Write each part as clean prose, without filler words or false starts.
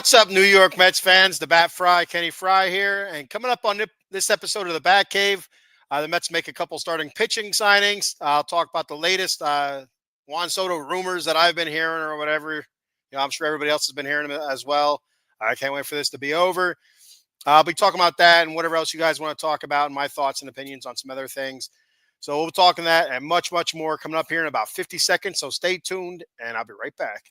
What's up, New York Mets fans? The Bat Fry, Kenny Fry here. And coming up on this episode of the Bat Cave, the Mets make a couple starting pitching signings. I'll talk about the latest Juan Soto rumors that I've been hearing or whatever. I'm sure everybody else has been hearing them as well. I can't wait for this to be over. I'll be talking about that and whatever else you guys want to talk about and my thoughts and opinions on some other things. So we'll be talking that and much, much more coming up here in about 50 seconds. So stay tuned, and I'll be right back.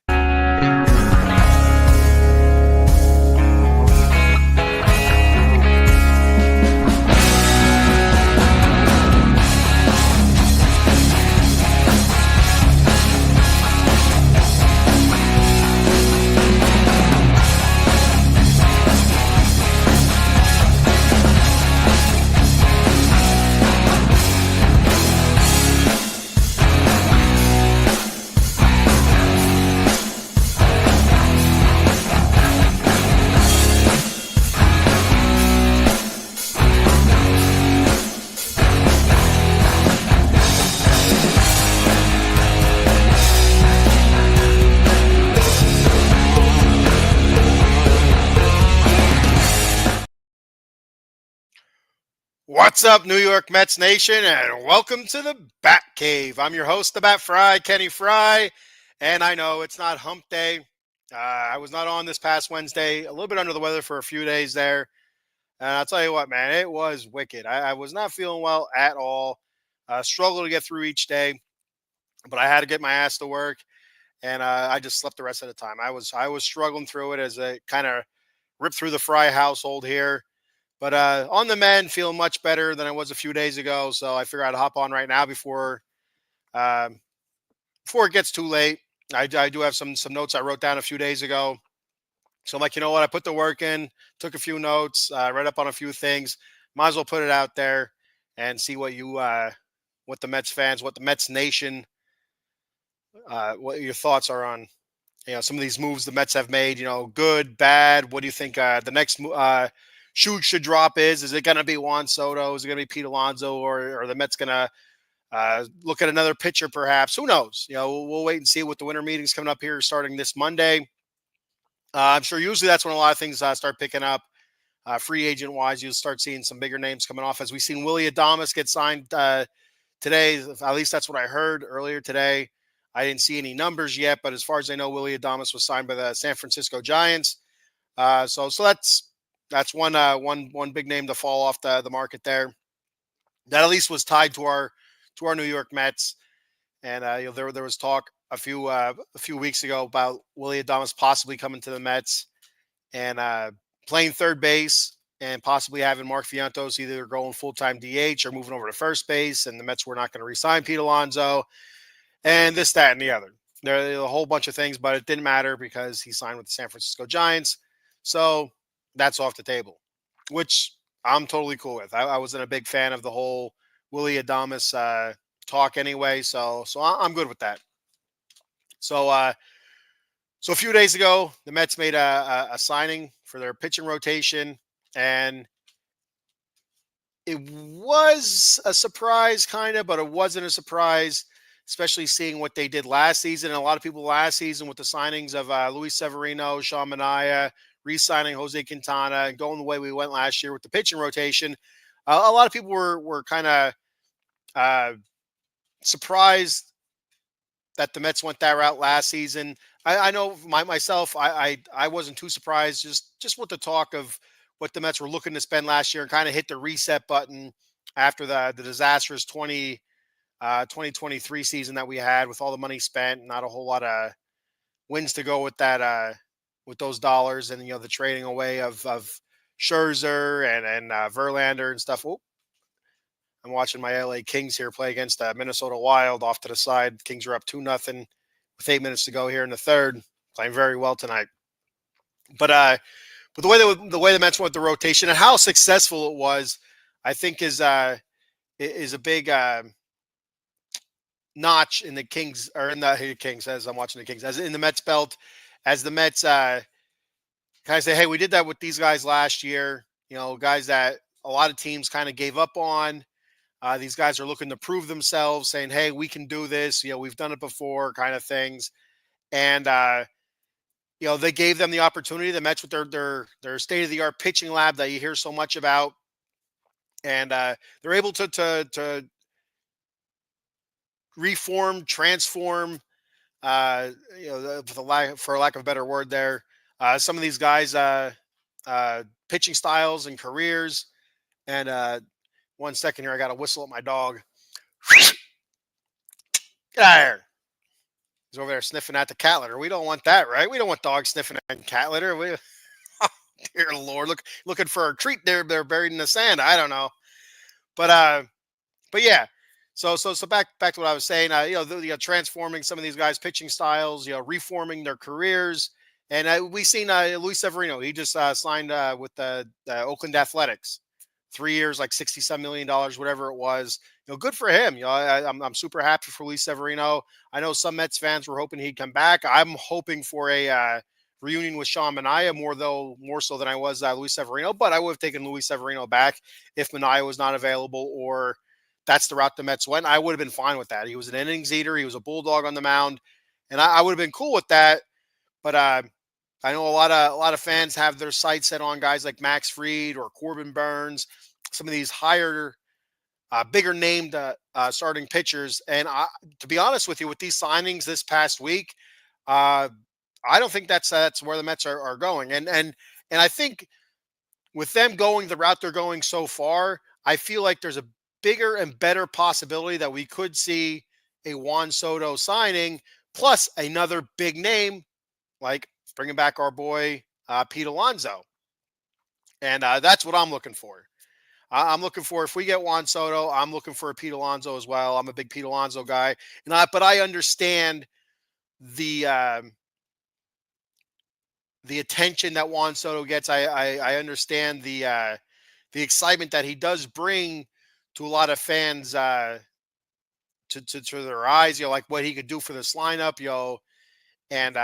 What's up, New York Mets Nation, and welcome to the Bat Cave. I'm your host, the Bat Fry, Kenny Fry, and I know it's not hump day. I was not on this past Wednesday, a little bit under the weather for a few days there, and I'll tell you what, man, it was wicked. I was not feeling well at all. Struggled to get through each day, but I had to get my ass to work, and I just slept the rest of the time. I was struggling through it as I kind of ripped through the Fry household here. But on the mend, feeling much better than I was a few days ago. So I figured I'd hop on right now before it gets too late. I do have some notes I wrote down a few days ago. So I'm like, you know what? I put the work in, took a few notes, read up on a few things. Might as well put it out there and see what the Mets fans, what the Mets Nation, what your thoughts are on, some of these moves the Mets have made. Good, bad. What do you think the next should drop is? Is it going to be Juan Soto? Is it going to be Pete Alonso? Or are the Mets going to look at another pitcher perhaps? Who knows? We'll wait and see with the winter meetings coming up here starting this Monday. I'm sure usually that's when a lot of things start picking up. Free agent-wise, you'll start seeing some bigger names coming off. As we've seen Willy Adames get signed today, at least that's what I heard earlier today. I didn't see any numbers yet, but as far as I know, Willy Adames was signed by the San Francisco Giants. So that's one big name to fall off the market there. That at least was tied to our New York Mets. And there was talk a few weeks ago about Willy Adames possibly coming to the Mets and playing third base and possibly having Mark Vientos either going full-time DH or moving over to first base. And the Mets were not going to re-sign Pete Alonso and this, that, and the other. There are a whole bunch of things, but it didn't matter because he signed with the San Francisco Giants. So that's off the table, which I'm totally cool with. I wasn't a big fan of the whole Willy Adames talk anyway, so I'm good with that. So a few days ago, the Mets made a signing for their pitching rotation, and it was a surprise, kind of, but it wasn't a surprise, especially seeing what they did last season. And a lot of people last season with the signings of Luis Severino, Sean Manaea, re-signing Jose Quintana, and going the way we went last year with the pitching rotation. A lot of people were kind of surprised that the Mets went that route last season. I know myself, I wasn't too surprised just with the talk of what the Mets were looking to spend last year and kind of hit the reset button after the disastrous 2023 season that we had with all the money spent, not a whole lot of wins to go with that. With those dollars and, the trading away of Scherzer and Verlander and stuff. Oh, I'm watching my LA Kings here play against Minnesota Wild off to the side. Kings are up 2-0 with 8 minutes to go here in the third. Playing very well tonight. But the way the Mets went the rotation and how successful it was, I think is a big notch in the Kings, or in the Kings, as I'm watching the Kings, as in the Mets belt. As the Mets kind of say, hey, we did that with these guys last year, guys that a lot of teams kind of gave up on. These guys are looking to prove themselves, saying, hey, we can do this. We've done it before, kind of things. And, they gave them the opportunity. The Mets with their state of the art pitching lab that you hear so much about, and they're able to reform, transform, uh, for lack of a better word, there, some of these guys, pitching styles and careers. And 1 second here, I got to whistle at my dog. Get out of here. He's over there sniffing at the cat litter. We don't want that, right? We don't want dogs sniffing at cat litter. Dear Lord, looking for a treat there. They're buried in the sand. I don't know, but yeah. So back to what I was saying. Transforming some of these guys' pitching styles. Reforming their careers. And we seen Luis Severino. He just signed with the Oakland Athletics, 3 years, like $67 million, whatever it was. Good for him. I'm super happy for Luis Severino. I know some Mets fans were hoping he'd come back. I'm hoping for a reunion with Sean Manaea, more so than I was Luis Severino. But I would have taken Luis Severino back if Manaea was not available, or that's the route the Mets went. I would have been fine with that. He was an innings eater. He was a bulldog on the mound, and I would have been cool with that. But I know a lot of fans have their sights set on guys like Max Fried or Corbin Burns, some of these higher, bigger named starting pitchers. And to be honest with you, with these signings this past week, I don't think that's where the Mets are going. And I think with them going the route they're going so far, I feel like there's a bigger and better possibility that we could see a Juan Soto signing plus another big name, like bringing back our boy Pete Alonso. And that's what I'm looking for. I'm looking for, if we get Juan Soto, I'm looking for a Pete Alonso as well. I'm a big Pete Alonso guy, but I understand the attention that Juan Soto gets. I understand the excitement that he does bring to a lot of fans, to their eyes. Like what he could do for this lineup. And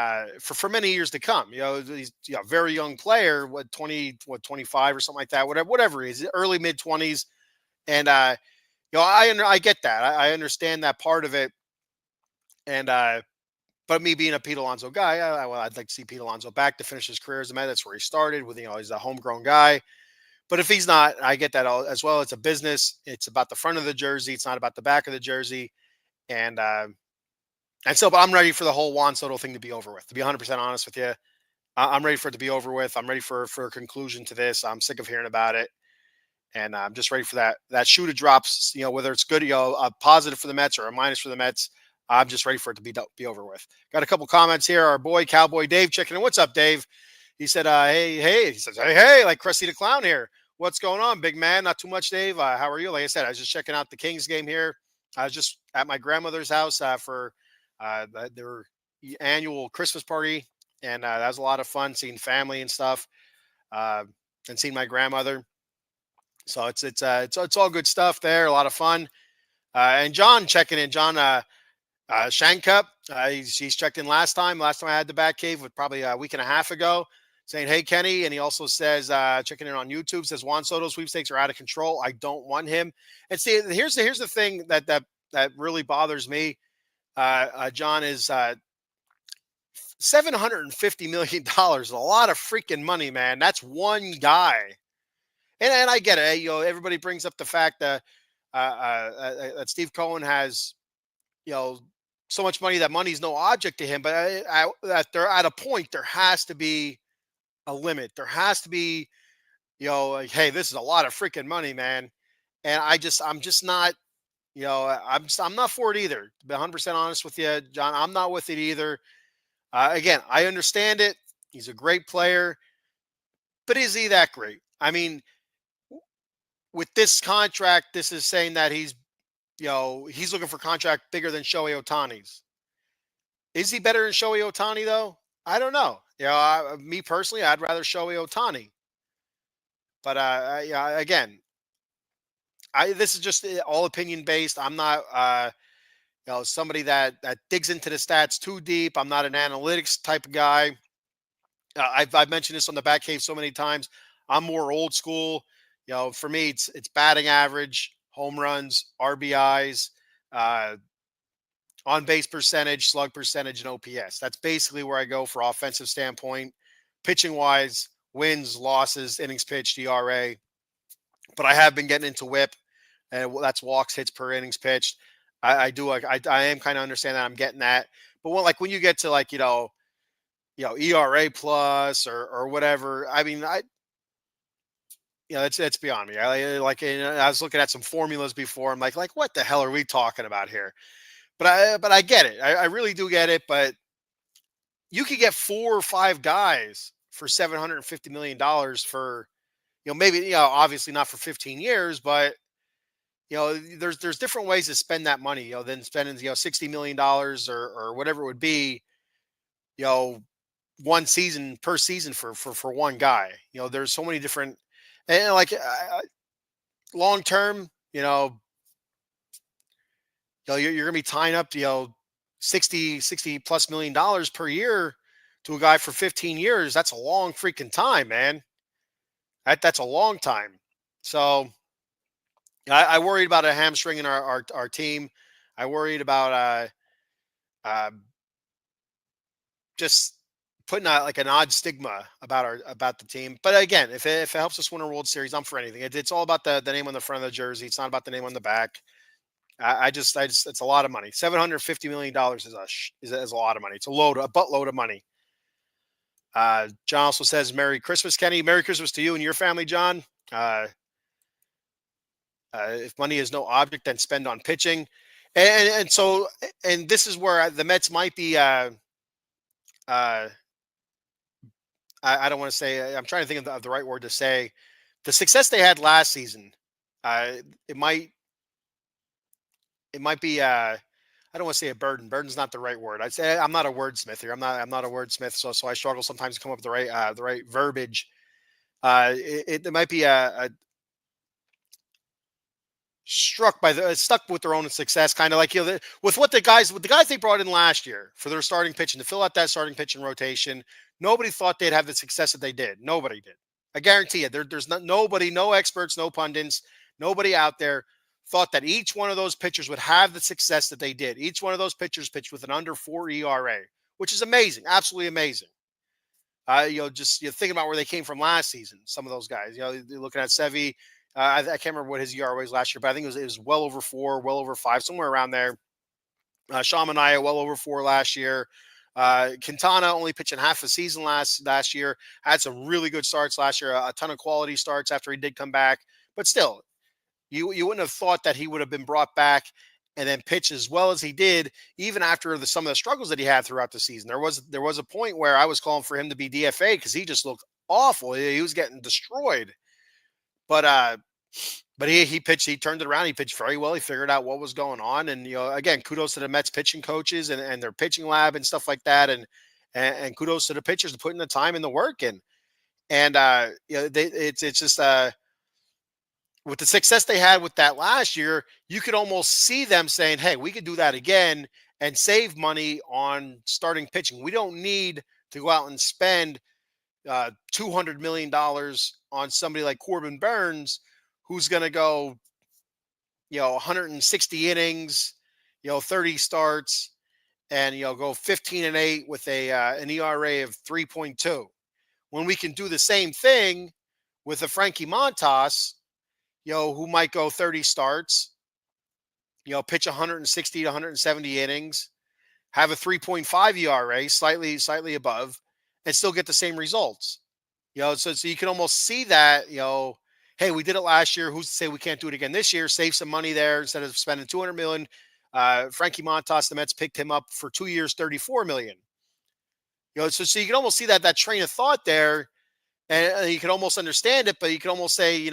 for many years to come. He's a very young player, 25 or something like that, whatever he is, early mid-20s. And I get that. I understand that part of it. And but me being a Pete Alonso guy, I'd like to see Pete Alonso back to finish his career as a Met. That's where he started with, he's a homegrown guy. But if he's not, I get that as well. It's a business. It's about the front of the jersey. It's not about the back of the jersey. And so, but I'm ready for the whole Juan Soto thing to be over with. To be 100% honest with you, I'm ready for it to be over with. I'm ready for a conclusion to this. I'm sick of hearing about it, and I'm just ready for that shoe to drop. Whether it's good, a positive for the Mets or a minus for the Mets. I'm just ready for it to be over with. Got a couple comments here. Our boy Cowboy Dave checking in. What's up, Dave? He said, hey. He says, hey, like Krusty the Clown here. What's going on, big man? Not too much, Dave. How are you? Like I said, I was just checking out the Kings game here. I was just at my grandmother's house for their annual Christmas party, and that was a lot of fun seeing family and stuff, and seeing my grandmother. So it's all good stuff there. A lot of fun. And John checking in. John Shankup, he's checked in last time. Last time I had the Batcave was probably a week and a half ago, saying, "Hey Kenny," and he also says, checking in on YouTube, says Juan Soto sweepstakes are out of control. I don't want him. And see, here's the thing that really bothers me. John, is $750 million. A lot of freaking money, man. That's one guy. And I get it. Everybody brings up the fact that that Steve Cohen has, so much money that money's no object to him. But that they're at a point, there has to be a limit. There has to be, like, hey, this is a lot of freaking money, man. And I'm just not, I'm not for it either. To be 100% honest with you, John, I'm not with it either. Again, I understand it. He's a great player, but is he that great? I mean, with this contract, this is saying that he's looking for a contract bigger than Shohei Ohtani's. Is he better than Shohei Ohtani though? I don't know. Me personally, I'd rather Shohei Ohtani. But yeah, again, this is just all opinion based. I'm not somebody that digs into the stats too deep. I'm not an analytics type of guy. I've mentioned this on the Batcave so many times. I'm more old school. For me, it's batting average, home runs, RBIs, on base percentage, slug percentage, and OPS. That's basically where I go for offensive standpoint. Pitching wise, wins, losses, innings pitched, ERA. But I have been getting into WHIP, and that's walks, hits per innings pitched. I do like I am kind of understand that I'm getting that. But when you get to like ERA plus or whatever, I mean it's beyond me. I was looking at some formulas before. I'm like what the hell are we talking about here? But I get it. I really do get it. But you could get 4 or 5 guys for $750 million for, maybe, obviously not for 15 years, but there's different ways to spend that money, than spending, $60 million or whatever it would be, you know, one season per season for one guy. There's so many different, and like long term, you're going to be tying up, 60 plus $1 million per year to a guy for 15 years. That's a long freaking time, man. That's a long time. So I worried about a hamstring in our team. I worried about uh, just putting like an odd stigma about the team. But again, if it helps us win a World Series, I'm for anything. It's all about the name on the front of the jersey. It's not about the name on the back. I just, it's a lot of money. $750 million is a lot of money. It's a buttload of money. John also says, Merry Christmas, Kenny. Merry Christmas to you and your family, John. If money is no object, then spend on pitching. And so, and this is where the Mets might be, I don't want to say, I'm trying to think of the right word to say. The success they had last season, it might be, I don't want to say a burden. Burden's not the right word. I'd say I'm not a wordsmith here. I'm not a wordsmith. So I struggle sometimes to come up with the right verbiage. It might be a stuck with their own success, kind of like, with the guys they brought in last year for their starting pitching to fill out that starting pitching rotation. Nobody thought they'd have the success that they did. Nobody did. I guarantee you, there's nobody, no experts, no pundits, nobody out there thought that each one of those pitchers would have the success that they did. Each one of those pitchers pitched with an under 4 ERA, which is amazing, absolutely amazing. Just thinking about where they came from last season. Some of those guys, you're looking at Sevy. I can't remember what his ERA was last year, but I think it was well over 4, well over 5, somewhere around there. Sean Manaea, well over 4 last year. Quintana only pitching half a season last year. Had some really good starts last year, a ton of quality starts after he did come back. But still, you wouldn't have thought that he would have been brought back and then pitch as well as he did, even after some of the struggles that he had throughout the season. There was a point where I was calling for him to be DFA because he just looked awful. He was getting destroyed. But he pitched. He turned it around. He pitched very well. He figured out what was going on. And again, kudos to the Mets pitching coaches and their pitching lab and stuff like that. And kudos to the pitchers to putting the time and the work in. And it's just with the success they had with that last year, you could almost see them saying, "Hey, we could do that again and save money on starting pitching. We don't need to go out and spend $200 million on somebody like Corbin Burnes, who's going to go, 160 innings, 30 starts, and go 15-8 with an ERA of 3.2. When we can do the same thing with a Frankie Montas, who might go 30 starts, pitch 160 to 170 innings, have a 3.5 ERA, slightly above, and still get the same results. So you can almost see that, hey, we did it last year. Who's to say we can't do it again this year? Save some money there instead of spending $200 million. Frankie Montas, the Mets picked him up for 2 years, $34 million. So you can almost see that train of thought there, and you can almost understand it, but you can almost say,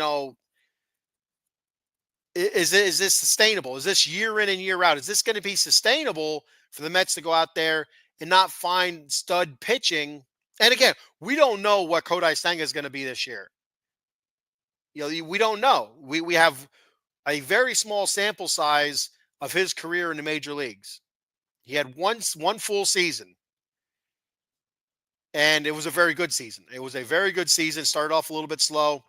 is this sustainable? Is this year in and year out? Is this going to be sustainable for the Mets to go out there and not find stud pitching? And again, we don't know what Kodai Senga is going to be this year. We don't know. We have a very small sample size of his career in the major leagues. He had one full season, and it was a very good season. It was a very good season. Started off a little bit slow,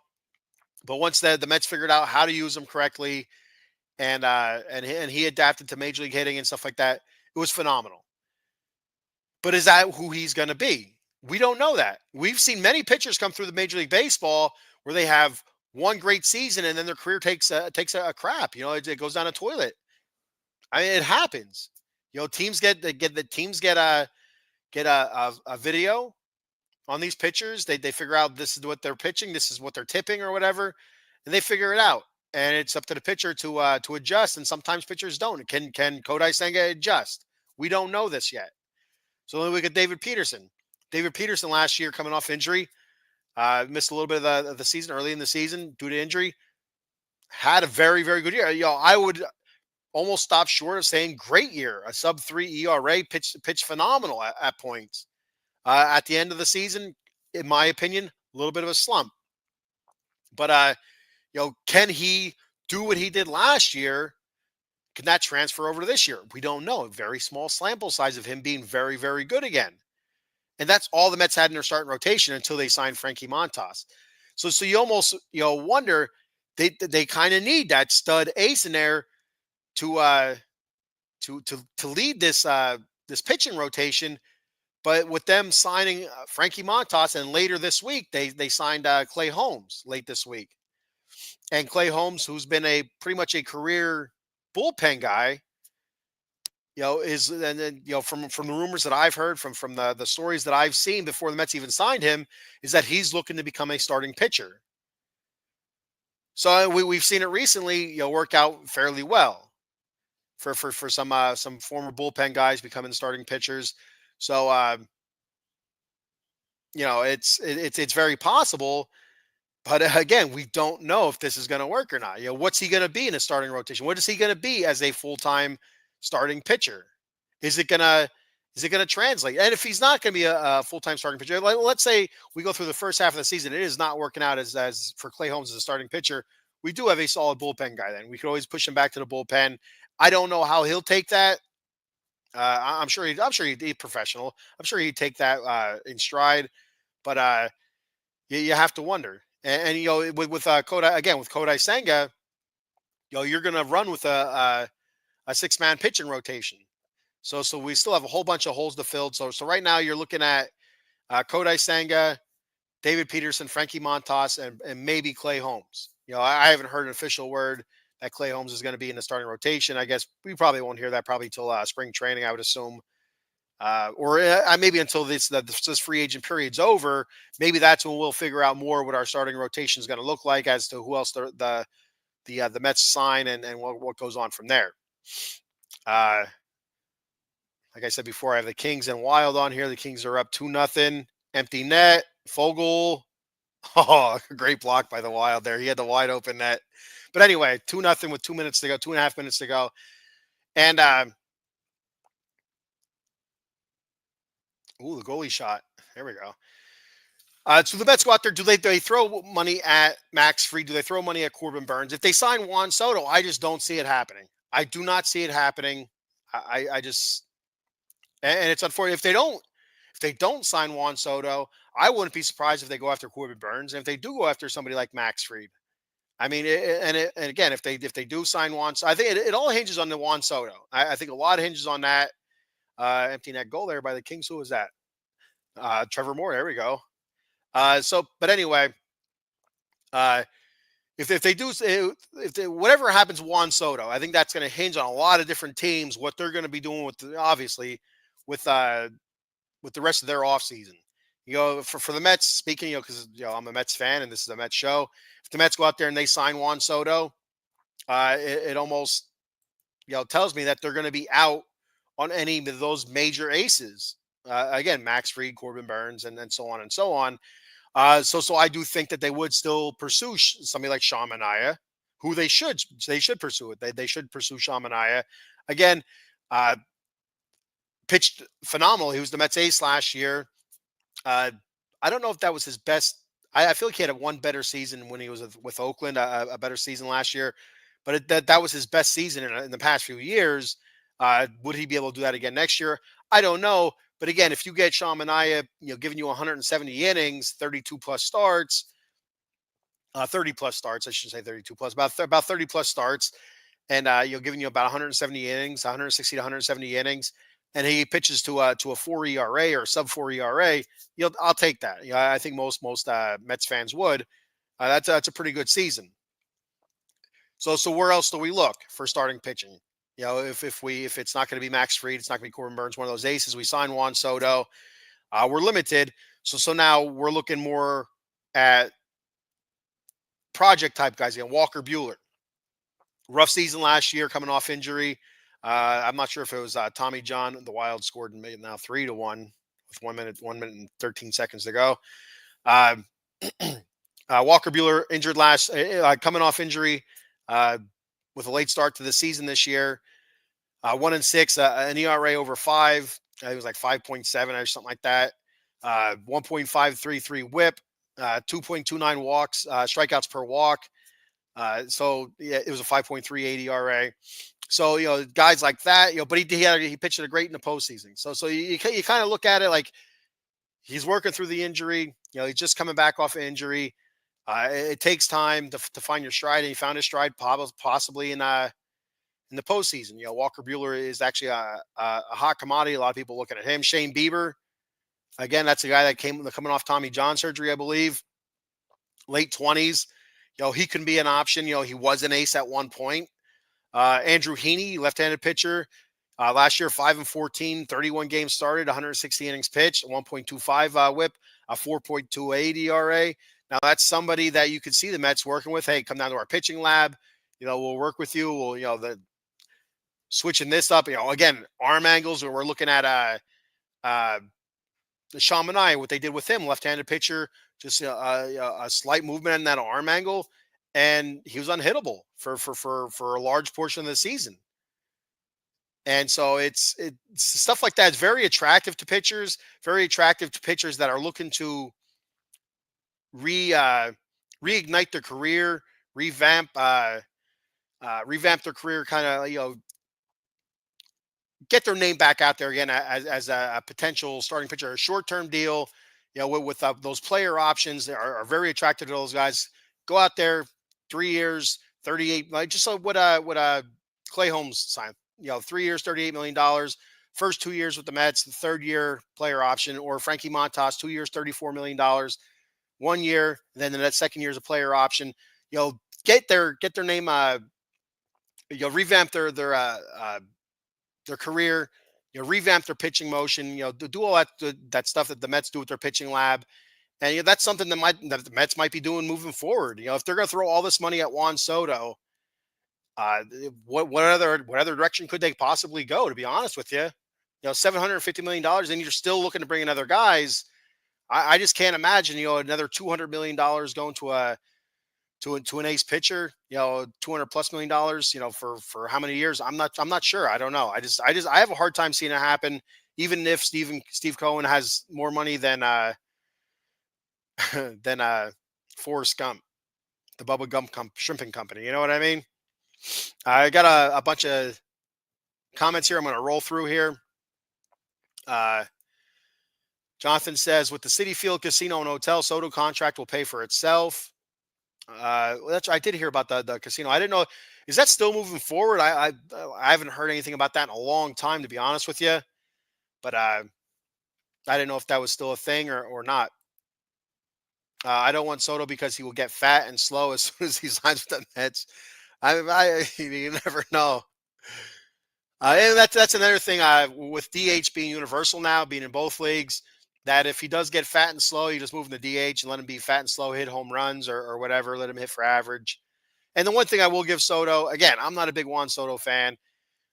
but once the Mets figured out how to use him correctly, and he adapted to major league hitting and stuff like that, It was phenomenal. But is that who he's going to be? We don't know that. We've seen many pitchers come through the Major League Baseball where they have one great season and then their career takes a crap. It goes down a toilet. I mean, it happens. Teams get a video on these pitchers. They figure out this is what they're pitching, this is what they're tipping or whatever, and they figure it out. And it's up to the pitcher to adjust. And sometimes pitchers don't. Can Kodai Senga adjust? We don't know this yet. So then we get David Peterson. David Peterson last year coming off injury, missed a little bit of the season early in the season due to injury. Had a very, very good year. I would almost stop short of saying great year. A sub-3 ERA, pitched phenomenal at points. At the end of the season, in my opinion, a little bit of a slump. But can he do what he did last year? Can that transfer over to this year? We don't know. A very small sample size of him being very, very good again. And that's all the Mets had in their starting rotation until they signed Frankie Montas. So you almost wonder they kind of need that stud ace in there to lead this pitching rotation. But with them signing Frankie Montas, and later this week they signed Clay Holmes late this week, and Clay Holmes, who's been pretty much a career bullpen guy, is, and then from the rumors that I've heard, from the stories that I've seen before the Mets even signed him, is that he's looking to become a starting pitcher. So we've seen it recently, work out fairly well for some former bullpen guys becoming starting pitchers. So it's very possible. But again, we don't know if this is going to work or not. What's he going to be in a starting rotation? What is he going to be as a full-time starting pitcher? Is it going to translate? And if he's not going to be a full-time starting pitcher, let's say we go through the first half of the season, it is not working out as for Clay Holmes as a starting pitcher. We do have a solid bullpen guy. Then we could always push him back to the bullpen. I don't know how he'll take that. I'm sure he'd professional. I'm sure he'd take that in stride. But you have to wonder. And with Kodai Senga, you're going to run with a 6-man pitching rotation. So we still have a whole bunch of holes to fill. So right now you're looking at Kodai Senga, David Peterson, Frankie Montas, and maybe Clay Holmes. I haven't heard an official word that Clay Holmes is going to be in the starting rotation. I guess we probably won't hear that probably till spring training, I would assume. Or maybe until this free agent period's over. Maybe that's when we'll figure out more what our starting rotation is going to look like as to who else the Mets sign and what goes on from there. Like I said before, I have the Kings and Wild on here. The Kings are up 2-0. Empty net. Fogel. Oh, great block by the Wild there. He had the wide open net. But anyway, 2-0 with 2 minutes to go, 2.5 minutes to go. And the goalie shot. There we go. So the Mets go out there. Do they throw money at Max Fried? Do they throw money at Corbin Burns? If they sign Juan Soto, I just don't see it happening. I do not see it happening. I just, and it's unfortunate if they don't sign Juan Soto, I wouldn't be surprised if they go after Corbin Burns. And if they do go after somebody like Max Fried, I mean, and again, if they do sign Juan, I think it all hinges on the Juan Soto. I think a lot hinges on that. Empty net goal there by the Kings. Who was that? Trevor Moore. There we go. But anyway, if they do, whatever happens, Juan Soto, I think that's going to hinge on a lot of different teams, what they're going to be doing obviously with the rest of their offseason. For the Mets, speaking, because I'm a Mets fan and this is a Mets show. If the Mets go out there and they sign Juan Soto, it almost tells me that they're going to be out on any of those major aces. Again, Max Fried, Corbin Burns, and so on and so on. So I do think that they would still pursue somebody like Sean Manaea, who they should pursue it. They should pursue Sean Manaea. Again, pitched phenomenal. He was the Mets ace last year. I don't know if that was his best. I feel like he had one better season when he was with Oakland, a better season last year. But that was his best season in the past few years. Would he be able to do that again next year? I don't know. But again, if you get Sean Manaea, giving you 170 innings, 32 plus starts, 30 plus starts, I should say 32 plus, about 30 plus starts, and giving you about 170 innings, 160 to 170 innings, and he pitches to a 4 ERA or sub 4 ERA, I'll take that. I think most Mets fans would. That's a pretty good season. So where else do we look for starting pitching? If it's not going to be Max Fried, it's not going to be Corbin Burns, one of those aces. We signed Juan Soto. We're limited, so now we're looking more at project type guys. Walker Buehler, rough season last year, coming off injury. I'm not sure if it was Tommy John. The Wild scored now 3-1 with 1 minute and 13 seconds to go. Walker Buehler injured coming off injury with a late start to the season this year. 1-6, an ERA over 5. It was like 5.7 or something like that. 1.533 WHIP, 2.29 walks, strikeouts per walk. So yeah, it was a 5.38 ERA. So guys like that, but he pitched it great in the postseason. So you kind of look at it like he's working through the injury. He's just coming back off of injury. It takes time to find your stride, and he found his stride possibly in the postseason. Walker Buehler is actually a hot commodity. A lot of people looking at him. Shane Bieber, again, that's a guy that coming off Tommy John surgery, I believe, late 20s. He can be an option. He was an ace at one point. Andrew Heaney, left-handed pitcher. Last year, 5-14, 31 games started, 160 innings pitched, 1.25 WHIP, a 4.28 ERA. Now that's somebody that you could see the Mets working with. Hey, come down to our pitching lab. We'll work with you. We'll, switching this up. Again, arm angles. We're looking at Sean Manaea, what they did with him, left-handed pitcher, just a slight movement in that arm angle, and he was unhittable for a large portion of the season. And so it's stuff like that. It's very attractive to pitchers, that are looking to reignite their career, revamp their career, kind of get their name back out there again as a potential starting pitcher. A short-term deal, with those player options that are very attractive to those guys. Go out there, 3 years, 38, like just like what Clay Holmes signed. 3 years, $38 million. First 2 years with the Mets, the third year player option, or Frankie Montas, 2 years, $34 million. 1 year, then the second year is a player option. Get their name. Revamp their career. Revamp their pitching motion. Do all that stuff that the Mets do with their pitching lab, and that's something that the Mets might be doing moving forward. If they're going to throw all this money at Juan Soto, what other direction could they possibly go? To be honest with you, $750 million, and you're still looking to bring in other guys. I just can't imagine another $200 million going to an ace pitcher. $200+ million. For how many years? I'm not sure. I don't know. I have a hard time seeing it happen. Even if Steve Cohen has more money than than Forrest Gump, the Bubba Gump shrimping company. You know what I mean? I got a bunch of comments here. I'm going to roll through here. Jonathan says, with the Citi Field Casino and Hotel, Soto contract will pay for itself. I did hear about the casino. I didn't know. Is that still moving forward? I haven't heard anything about that in a long time, to be honest with you. But I didn't know if that was still a thing or not. I don't want Soto because he will get fat and slow as soon as he signs with the Mets. You never know. And that's another thing with DH being universal now, being in both leagues, that if he does get fat and slow, you just move him to DH and let him be fat and slow, hit home runs or whatever, let him hit for average. And the one thing I will give Soto, again, I'm not a big Juan Soto fan,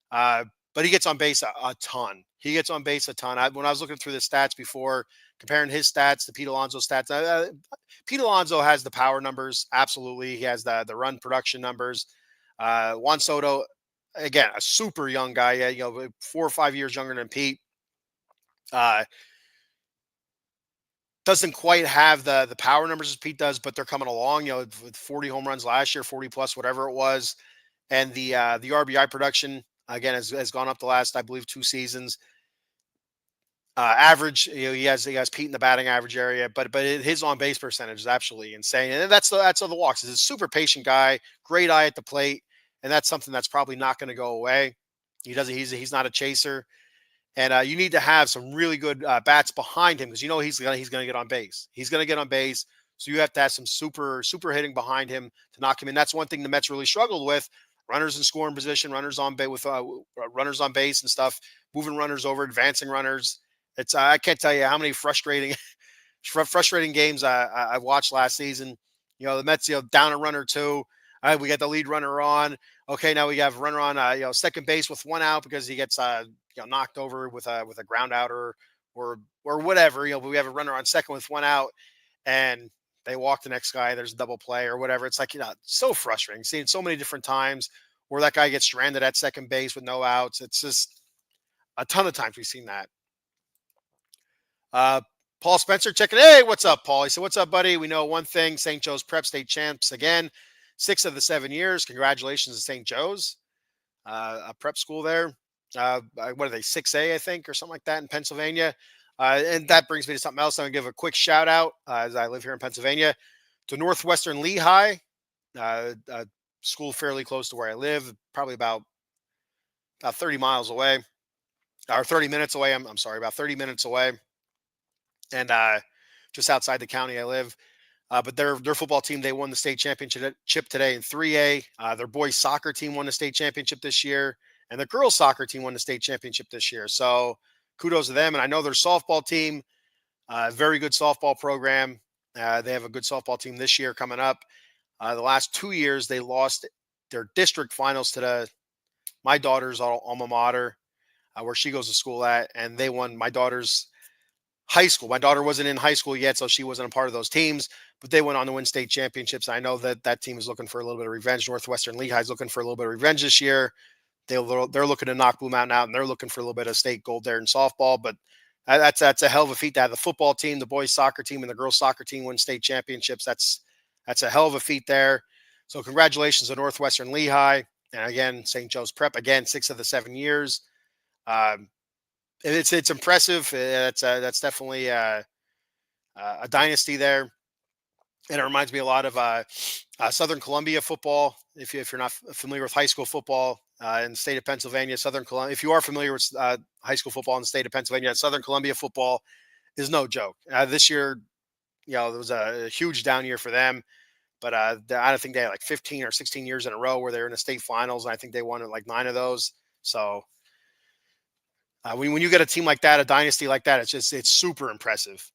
but he gets on base a ton. He gets on base a ton. When I was looking through the stats before, comparing his stats to Pete Alonso's stats, Pete Alonso has the power numbers. Absolutely. He has the run production numbers. Juan Soto, again, a super young guy, 4 or 5 years younger than Pete. Doesn't quite have the power numbers as Pete does, but they're coming along, with 40 home runs last year, 40 plus, whatever it was. And the RBI production, again, has gone up the last, I believe, 2 seasons. Average, he has Pete in the batting average area, but his on base percentage is absolutely insane. And that's the walks. He's a super patient guy, great eye at the plate. and that's something that's probably not going to go away. He doesn't. He's not a chaser, and you need to have some really good bats behind him because he's gonna get on base. He's gonna get on base, so you have to have some super hitting behind him to knock him in. That's one thing the Mets really struggled with: runners in scoring position, runners on base with runners on base and stuff, moving runners over, advancing runners. It's I can't tell you how many frustrating games I watched last season. The Mets, down a run or two. All right, we get the lead runner on. Okay, now we have a runner on, second base with one out because he gets, knocked over with a ground out or whatever. But we have a runner on second with one out, and they walk the next guy. There's a double play or whatever. It's like so frustrating. Seeing so many different times where that guy gets stranded at second base with no outs. It's just a ton of times we've seen that. Paul Spencer checking. Hey, what's up, Paul? He said, "What's up, buddy? We know one thing: St. Joe's Prep State champs again, 6 of the 7 years. Congratulations to St. Joe's, a prep school there. What are they? 6A, I think, or something like that in Pennsylvania. And that brings me to something else. I'm gonna give a quick shout out as I live here in Pennsylvania to Northwestern Lehigh, a school fairly close to where I live, probably about 30 miles away, or 30 minutes away. I'm sorry, about 30 minutes away, and just outside the county I live. But their football team, they won the state championship today in 3A. Their boys soccer team won the state championship this year, and the girls soccer team won the state championship this year. So kudos to them. And I know their softball team, very good softball program. They have a good softball team this year coming up. The last 2 years, they lost their district finals to my daughter's alma mater, where she goes to school at, and they won my daughter's high school. My daughter wasn't in high school yet, so she wasn't a part of those teams, but they went on to win state championships. I know that team is looking for a little bit of revenge. Northwestern Lehigh is looking for a little bit of revenge this year. They're looking to knock Blue Mountain out, and they're looking for a little bit of state gold there in softball. But that's a hell of a feat to have the football team, the boys soccer team, and the girls soccer team win state championships. That's a hell of a feat there. So congratulations to Northwestern Lehigh, and again, St. Joe's Prep, again, 6 of the 7 years. It's impressive. That's definitely a dynasty there, and it reminds me a lot of Southern Columbia football. If you're not familiar with high school football in the state of Pennsylvania, Southern Columbia. If you are familiar with high school football in the state of Pennsylvania, Southern Columbia football is no joke. This year, there was a huge down year for them, but I don't think they had like 15 or 16 years in a row where they were in the state finals, and I think they won like 9 of those. So. When you get a team like that, a dynasty like that, it's super impressive.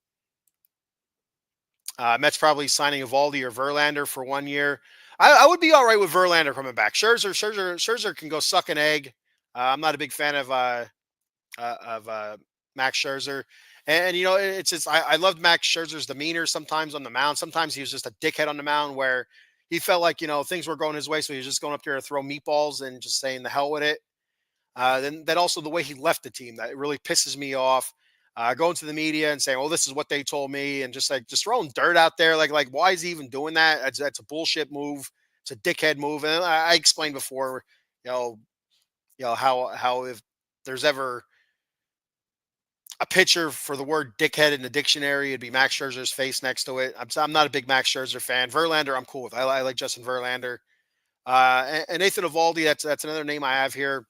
Mets probably signing Eovaldi or Verlander for 1 year. I would be all right with Verlander coming back. Scherzer can go suck an egg. I'm not a big fan of Max Scherzer, and it's just I loved Max Scherzer's demeanor sometimes on the mound. Sometimes he was just a dickhead on the mound where he felt like things were going his way, so he was just going up there to throw meatballs and just saying the hell with it. Then also the way he left the team, that really pisses me off. Going to the media and saying, "Well, this is what they told me," and just throwing dirt out there, like why is he even doing that? That's a bullshit move. It's a dickhead move. And I explained before, how if there's ever a picture for the word dickhead in the dictionary, it'd be Max Scherzer's face next to it. I'm not a big Max Scherzer fan. Verlander, I'm cool with. I like Justin Verlander. And Nathan Eovaldi, that's another name I have here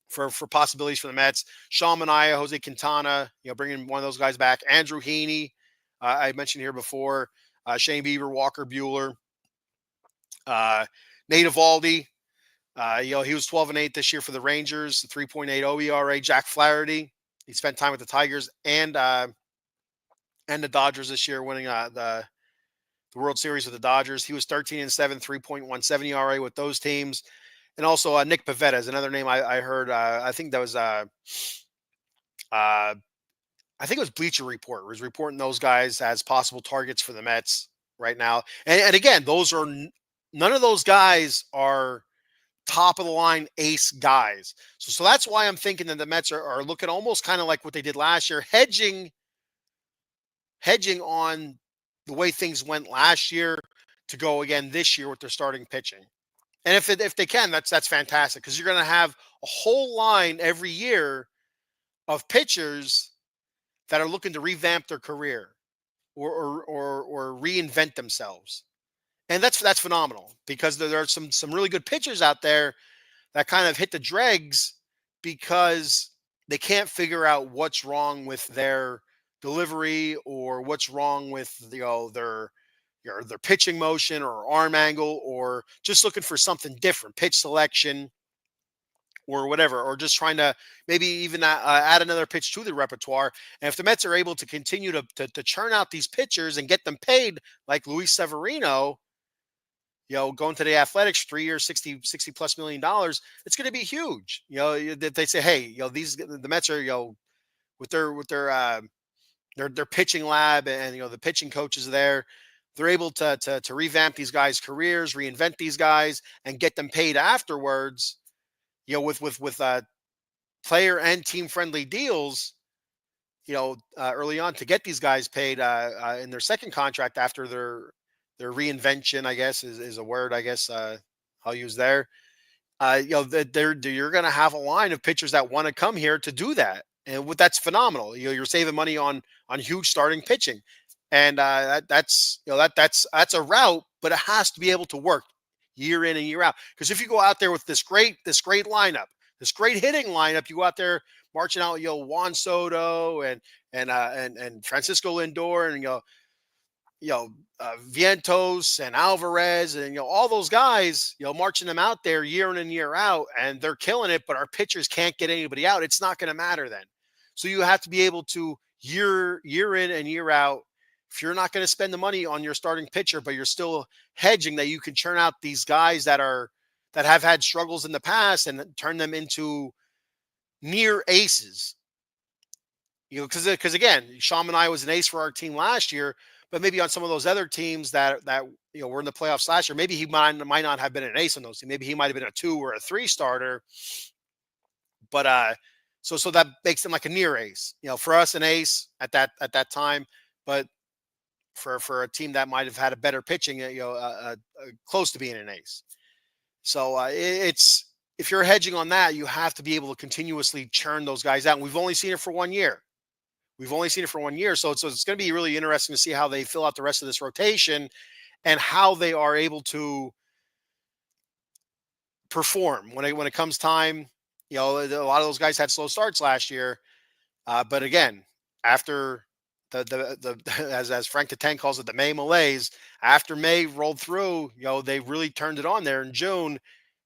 for possibilities for the Mets. Sean Manaea, Jose Quintana, bringing one of those guys back. Andrew Heaney, I mentioned here before. Shane Bieber, Walker Bueller, Nate Eovaldi. He was 12-8 this year for the Rangers, 3.80 ERA. Jack Flaherty, he spent time with the Tigers and the Dodgers this year, winning the World Series with the Dodgers. He was 13-7, 3.17 ERA with those teams. And also Nick Pivetta is another name I heard. I think that was I think it was Bleacher Report was reporting those guys as possible targets for the Mets right now. And again, none of those guys are top of the line ace guys. So that's why I'm thinking that the Mets are looking almost kind of like what they did last year, hedging on the way things went last year to go again this year with their starting pitching. And if they can, that's fantastic, because you're going to have a whole line every year of pitchers that are looking to revamp their career or reinvent themselves. And that's phenomenal because there are some really good pitchers out there that kind of hit the dregs because they can't figure out what's wrong with their delivery or what's wrong with their pitching motion or arm angle, or just looking for something different, pitch selection or whatever, or just trying to maybe even add another pitch to the repertoire. And if the Mets are able to continue to churn out these pitchers and get them paid like Luis Severino, going to the Athletics, 3 years, 60 plus $1 million, it's going to be huge. That they say, hey, the Mets are, with their pitching lab, and the pitching coaches there, they're able to revamp these guys' careers, reinvent these guys, and get them paid afterwards. With player and team friendly deals. Early on to get these guys paid in their second contract after their reinvention, I guess is a word, I guess I'll use there. That you're going to have a line of pitchers that want to come here to do that, and that's phenomenal. You're saving money on huge starting pitching, and that's a route, but it has to be able to work year in and year out. Because if you go out there with this great lineup, this great hitting lineup, you go out there marching out, Juan Soto and Francisco Lindor, and Vientos and Alvarez, and all those guys, marching them out there year in and year out, and they're killing it. But our pitchers can't get anybody out. It's not going to matter then. So you have to be able to year in and year out. If you're not going to spend the money on your starting pitcher, but you're still hedging that you can churn out these guys that have had struggles in the past and turn them into near aces. Because again, Sean and I was an ace for our team last year, but maybe on some of those other teams that were in the playoffs last year, maybe he might not have been an ace on those teams. Maybe he might have been a 2 or a 3 starter. But so that makes him like a near ace. For us, an ace at that time, but for a team that might have had a better pitching, close to being an ace. So it's if you're hedging on that, you have to be able to continuously churn those guys out. And we've only seen it for 1 year. So it's going to be really interesting to see how they fill out the rest of this rotation and how they are able to perform when it comes time. A lot of those guys had slow starts last year, but again, after the as Frank the Tank calls it, the May malaise. After May rolled through, they really turned it on there in June,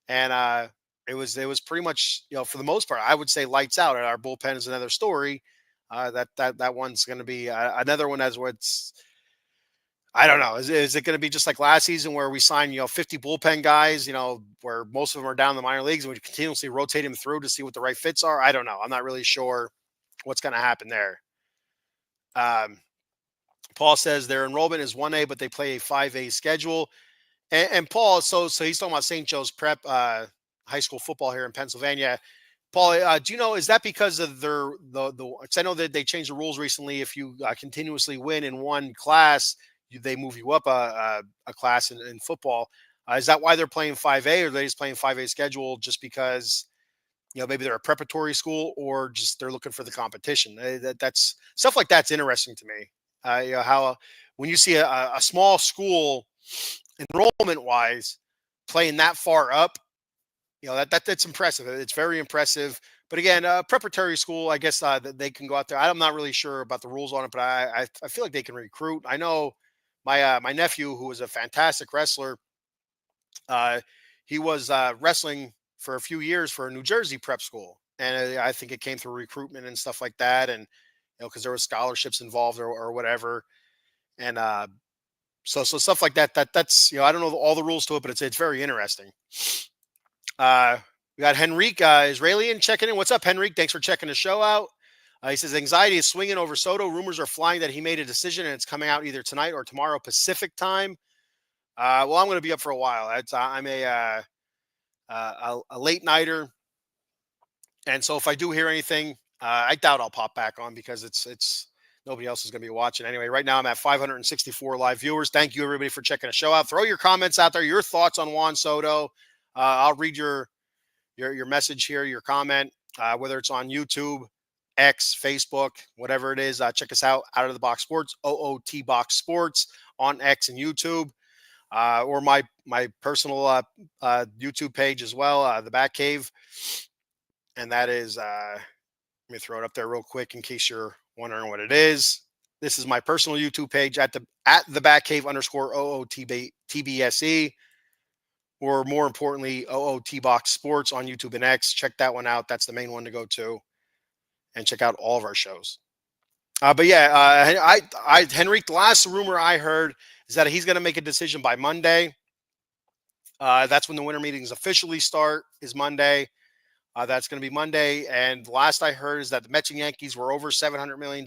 and it was pretty much, for the most part, I would say lights out. And our bullpen is another story. That one's going to be another one as what's. I don't know. Is it going to be just like last season where we sign 50 bullpen guys, where most of them are down in the minor leagues, and we continuously rotate them through to see what the right fits are? I don't know. I'm not really sure what's going to happen there. Paul says their enrollment is 1A, but they play a 5A schedule. And Paul, so he's talking about St. Joe's Prep high school football here in Pennsylvania. Paul, do you know, is that because of the 'cause I know that they changed the rules recently. If you continuously win in one class, they move you up a class in football. Is that why they're playing 5A, or are they just playing 5A schedule just because, maybe they're a preparatory school, or just they're looking for the competition? That's stuff like that's interesting to me. How when you see a small school enrollment wise playing that far up, that's impressive. It's very impressive. But again, preparatory school, I guess that they can go out there. I'm not really sure about the rules on it, but I feel like they can recruit. I know my nephew, who was a fantastic wrestler, uh, he was wrestling for a few years for a New Jersey prep school, and I think it came through recruitment and stuff like that, and because there was scholarships involved or whatever, and so stuff like that. That's I don't know all the rules to it, but it's very interesting. Uh, we got Henrique Israelian checking in. What's up, Henrique? Thanks for checking the show out. He says anxiety is swinging over Soto. Rumors are flying that he made a decision and it's coming out either tonight or tomorrow Pacific time. Well, I'm going to be up for a while. I'm a late nighter, and so if I do hear anything, I doubt I'll pop back on because it's nobody else is going to be watching anyway. Right now, I'm at 564 live viewers. Thank you everybody for checking the show out. Throw your comments out there, your thoughts on Juan Soto. I'll read your message here, your comment, whether it's on YouTube, X, Facebook, whatever it is. Check us out of the Box Sports, OOT Box Sports on X and YouTube. or my personal YouTube page as well, the Bat Cave, and that is let me throw it up there real quick in case you're wondering what it is. This is my personal YouTube page at the Bat Cave underscore OOTBSE, or more importantly, OOT Box Sports on YouTube and X. Check that one out. That's the main one to go to, and check out all of our shows. But yeah, Henrique, the last rumor I heard is that he's going to make a decision by Monday. That's when the winter meetings officially start, is Monday. That's going to be Monday. And the last I heard is that the Mets and Yankees were over $700 million,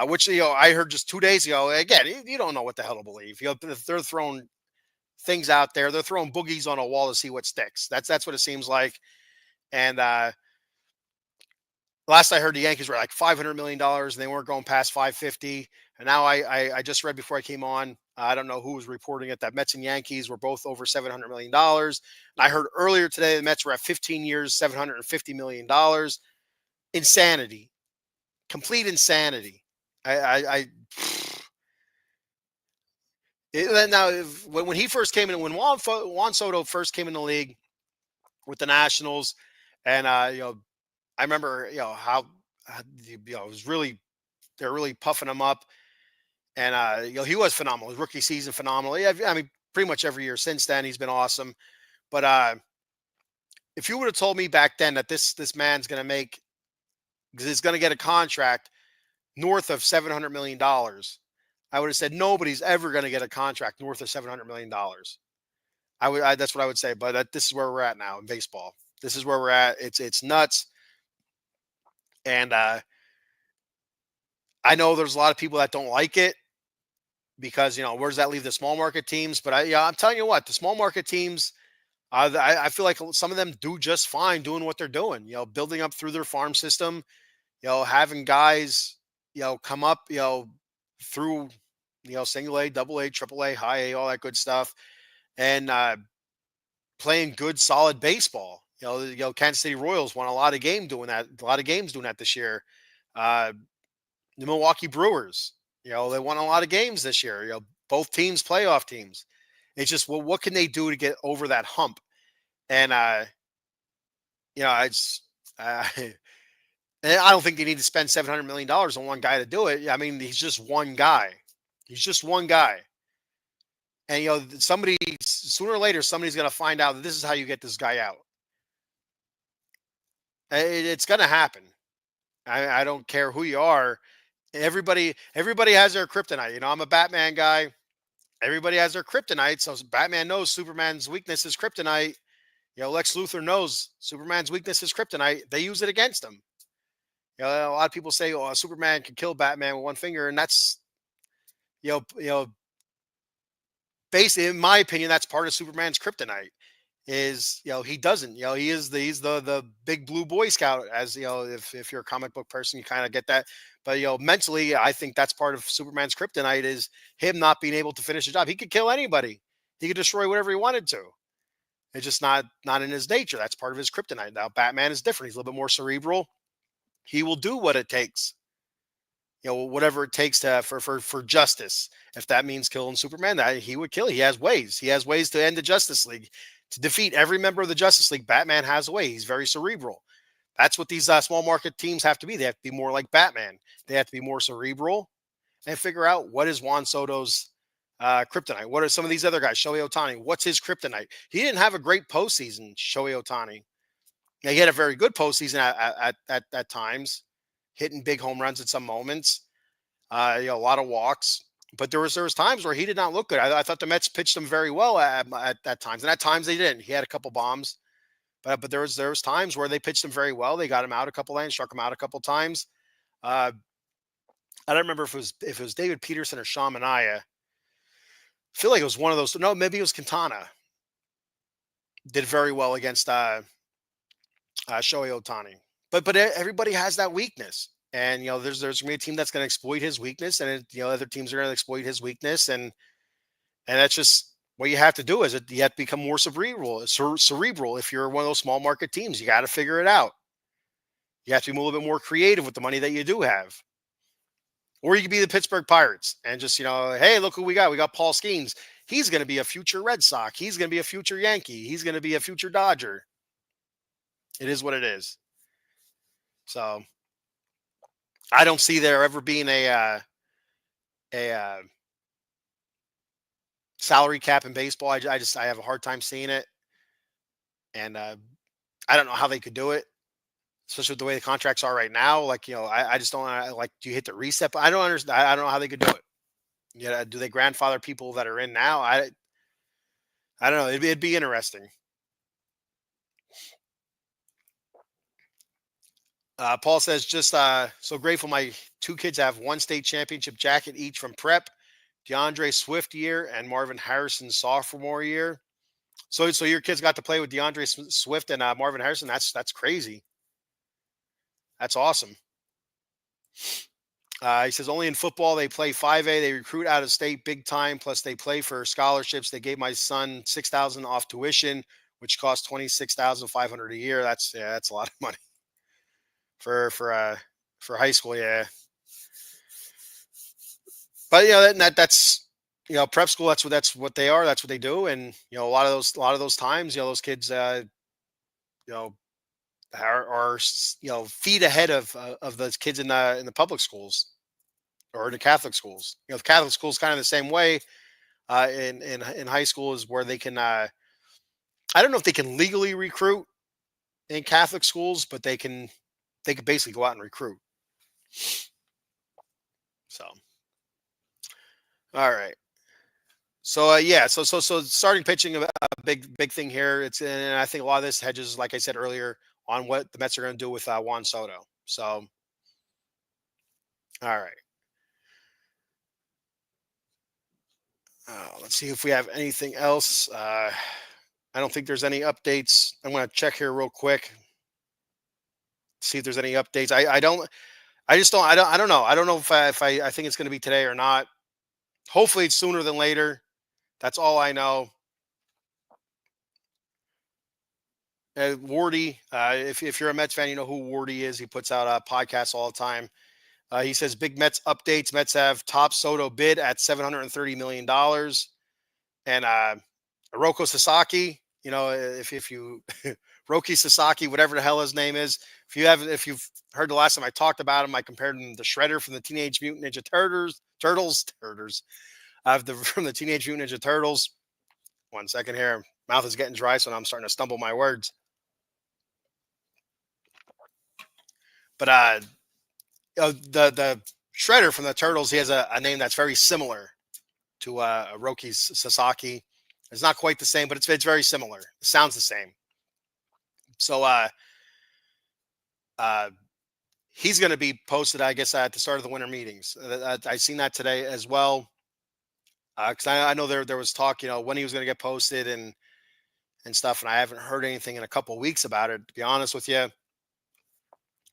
which, I heard just 2 days ago. Again, you don't know what the hell to believe. They're throwing things out there. They're throwing boogies on a wall to see what sticks. That's what it seems like. And last I heard, the Yankees were like $500 million, and they weren't going past 550. And now I just read before I came on, I don't know who was reporting it, that Mets and Yankees were both over $700 million. And I heard earlier today the Mets were at 15 years, $750 million. Insanity. Complete insanity. Now, when he first came in, when Juan Soto first came in the league with the Nationals, and I remember how it was really, they're really puffing him up, and he was phenomenal. His rookie season, phenomenal. Yeah, I mean, pretty much every year since then he's been awesome. But if you would have told me back then that this man's going to make, because he's going to get a contract north of $700 million, I would have said nobody's ever going to get a contract north of $700 million. That's what I would say. But this is where we're at now in baseball. This is where we're at. It's nuts. And I know there's a lot of people that don't like it because, where does that leave the small market teams? But I'm telling you what, the small market teams, I feel like some of them do just fine doing what they're doing, building up through their farm system, having guys, come up, through, single A, double A, triple A, high A, all that good stuff. And playing good, solid baseball. Kansas City Royals won a lot of games doing that this year. The Milwaukee Brewers, they won a lot of games this year. Both teams, playoff teams. It's just, well, what can they do to get over that hump? And it's and I don't think they need to spend $700 million on one guy to do it. I mean, he's just one guy. He's just one guy. And somebody, sooner or later, somebody's going to find out that this is how you get this guy out. It's going to happen. I don't care who you are. Everybody has their kryptonite. I'm a Batman guy. Everybody has their kryptonite. So Batman knows Superman's weakness is kryptonite. Lex Luthor knows Superman's weakness is kryptonite. They use it against him. A lot of people say, "Oh, Superman can kill Batman with one finger," and that's, basically, in my opinion, that's part of Superman's kryptonite. Is he doesn't, he's the big blue Boy Scout, as if you're a comic book person, you kind of get that. But mentally, I think that's part of Superman's kryptonite, is him not being able to finish the job. He could kill anybody. He could destroy whatever he wanted to. It's just not in his nature. That's part of his kryptonite. Now Batman is different. He's a little bit more cerebral. He will do what it takes. Whatever it takes for justice. If that means killing Superman, that he would kill. He has ways. He has ways to end the Justice League, to defeat every member of the Justice League. Batman has a way. He's very cerebral. That's what these small market teams have to be. They have to be more like Batman. They have to be more cerebral and figure out what is Juan Soto's kryptonite. What are some of these other guys? Shohei Ohtani. What's his kryptonite? He didn't have a great postseason, Shohei Ohtani. He had a very good postseason at times, hitting big home runs at some moments. A lot of walks. But there was times where he did not look good. I thought the Mets pitched him very well at times, and at times they didn't. He had a couple bombs, but there was times where they pitched him very well. They got him out a couple lanes, struck him out a couple times. I don't remember if it was David Peterson or Sean Manaea. I feel like it was one of those. No, maybe it was Quintana. Did very well against Shohei Ohtani. But everybody has that weakness. And, there's going to be a team that's going to exploit his weakness, and, other teams are going to exploit his weakness. And that's just what you have to do, is you have to become more cerebral. If you're one of those small market teams, you got to figure it out. You have to be a little bit more creative with the money that you do have. Or you could be the Pittsburgh Pirates and just, hey, look who we got. We got Paul Skeens. he's going to be a future Red Sox. He's going to be a future Yankee. He's going to be a future Dodger. It is what it is. So I don't see there ever being a salary cap in baseball. I have a hard time seeing it, and I don't know how they could do it, especially with the way the contracts are right now. Like, I just don't like. Do you hit the reset? I don't understand. I don't know how they could do it. Yeah, do they grandfather people that are in now? I don't know. It'd be interesting. Paul says, just so grateful my two kids have one state championship jacket each from prep, DeAndre Swift year and Marvin Harrison sophomore year. So your kids got to play with DeAndre Swift and Marvin Harrison. That's crazy. That's awesome. He says only in football they play 5A. They recruit out of state big time. Plus they play for scholarships. They gave my son $6,000 off tuition, which costs $26,500 a year. That's a lot of money for high school. Yeah, but that's prep school. That's what they are. That's what they do. And a lot of those times, those kids, are feet ahead of those kids in the public schools or the Catholic schools. The Catholic schools kind of the same way. In high school is where they can. I don't know if they can legally recruit in Catholic schools, but they can basically go out and recruit. So, all right. So so starting pitching a big thing here. And I think a lot of this hedges, like I said earlier, on what the Mets are going to do with Juan Soto. So, all right. Let's see if we have anything else. I don't think there's any updates. I'm going to check here real quick. See if there's any updates. I don't know. I don't know if I think it's going to be today or not. Hopefully it's sooner than later. That's all I know. Wardy, if you're a Mets fan, you know who Wardy is. He puts out podcasts all the time. He says big Mets updates. Mets have top Soto bid at $730 million. And Hiroko Sasaki, if you Roki Sasaki, whatever the hell his name is, if you've heard the last time I talked about him, I compared him to Shredder from the Teenage Mutant Ninja Turtles, from the Teenage Mutant Ninja Turtles. 1 second here. Mouth is getting dry, so now I'm starting to stumble my words. But the Shredder from the Turtles, he has a name that's very similar to Roki Sasaki. It's not quite the same, but it's very similar. It sounds the same. So he's going to be posted, I guess, at the start of the winter meetings. I've seen that today as well. Because I know there was talk, when he was going to get posted and stuff, and I haven't heard anything in a couple of weeks about it, to be honest with you.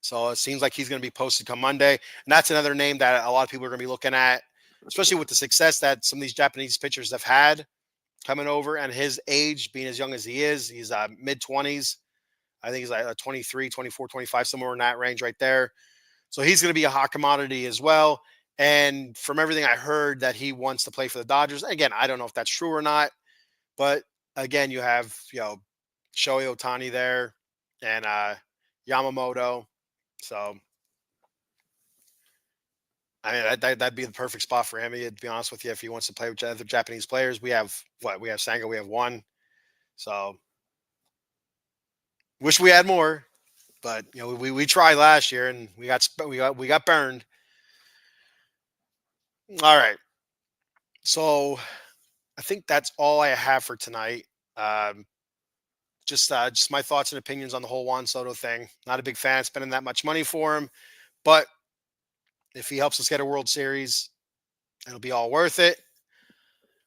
So it seems like he's going to be posted come Monday. And that's another name that a lot of people are going to be looking at, especially with the success that some of these Japanese pitchers have had coming over, and his age being as young as he is. He's mid-20s. I think he's like 23, 24, 25, somewhere in that range right there. So he's going to be a hot commodity as well. And from everything I heard that he wants to play for the Dodgers. Again, I don't know if that's true or not. But again, you have, Shohei Ohtani there and Yamamoto. So, I mean, that'd be the perfect spot for him. To be honest with you, if he wants to play with other Japanese players, we have Senga, we have one. So, wish we had more, but we tried last year and we got burned. All right. So, I think that's all I have for tonight. Just my thoughts and opinions on the whole Juan Soto thing. Not a big fan of spending that much money for him, but if he helps us get a World Series, it'll be all worth it.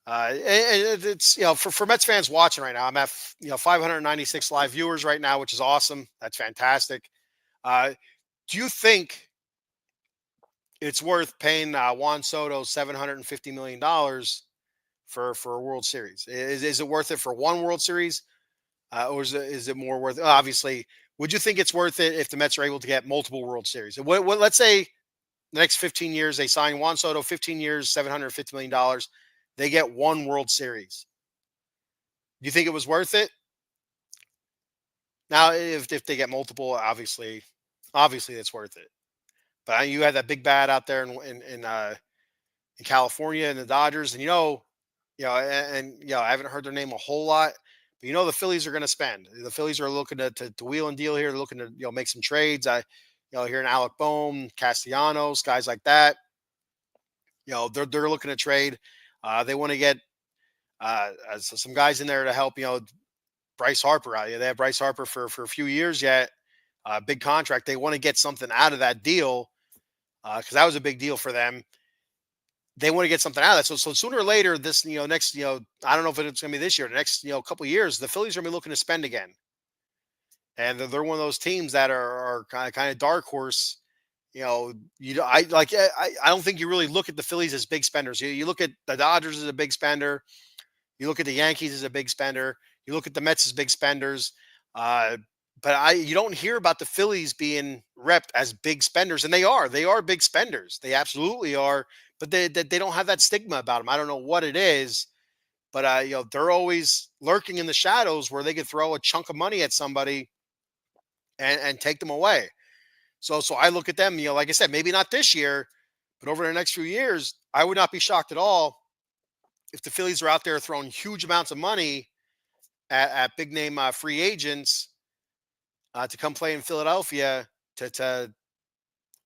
It's for Mets fans watching right now, I'm at 596 live viewers right now, which is awesome. That's fantastic. Do you think it's worth paying Juan Soto $750 million for a World Series? Is it worth it for one World Series? Or is it more worth it? Obviously, would you think it's worth it if the Mets are able to get multiple World Series? Let's say the next 15 years, they sign Juan Soto, 15 years, $750 million. They get one World Series. Do you think it was worth it? Now, if they get multiple, obviously it's worth it. But you had that big bat out there in California and the Dodgers, and I haven't heard their name a whole lot, but the Phillies are going to spend. The Phillies are looking to wheel and deal here. They're looking to make some trades. Here in Alec Bohm, Castellanos, guys like that. They're looking to trade. They want to get some guys in there to help. Bryce Harper out. They have Bryce Harper for a few years yet. Big contract. They want to get something out of that deal because that was a big deal for them. They want to get something out of that. So sooner or later, this next I don't know if it's going to be this year, the next couple of years, the Phillies are going to be looking to spend again, and they're one of those teams that are kind of dark horse. I don't think you really look at the Phillies as big spenders. You look at the Dodgers as a big spender. You look at the Yankees as a big spender. You look at the Mets as big spenders. But you don't hear about the Phillies being repped as big spenders, and they are. They are big spenders. They absolutely are. But they don't have that stigma about them. I don't know what it is, but they're always lurking in the shadows where they could throw a chunk of money at somebody and take them away. So I look at them. Like I said, maybe not this year, but over the next few years, I would not be shocked at all if the Phillies are out there throwing huge amounts of money at big name free agents to come play in Philadelphia to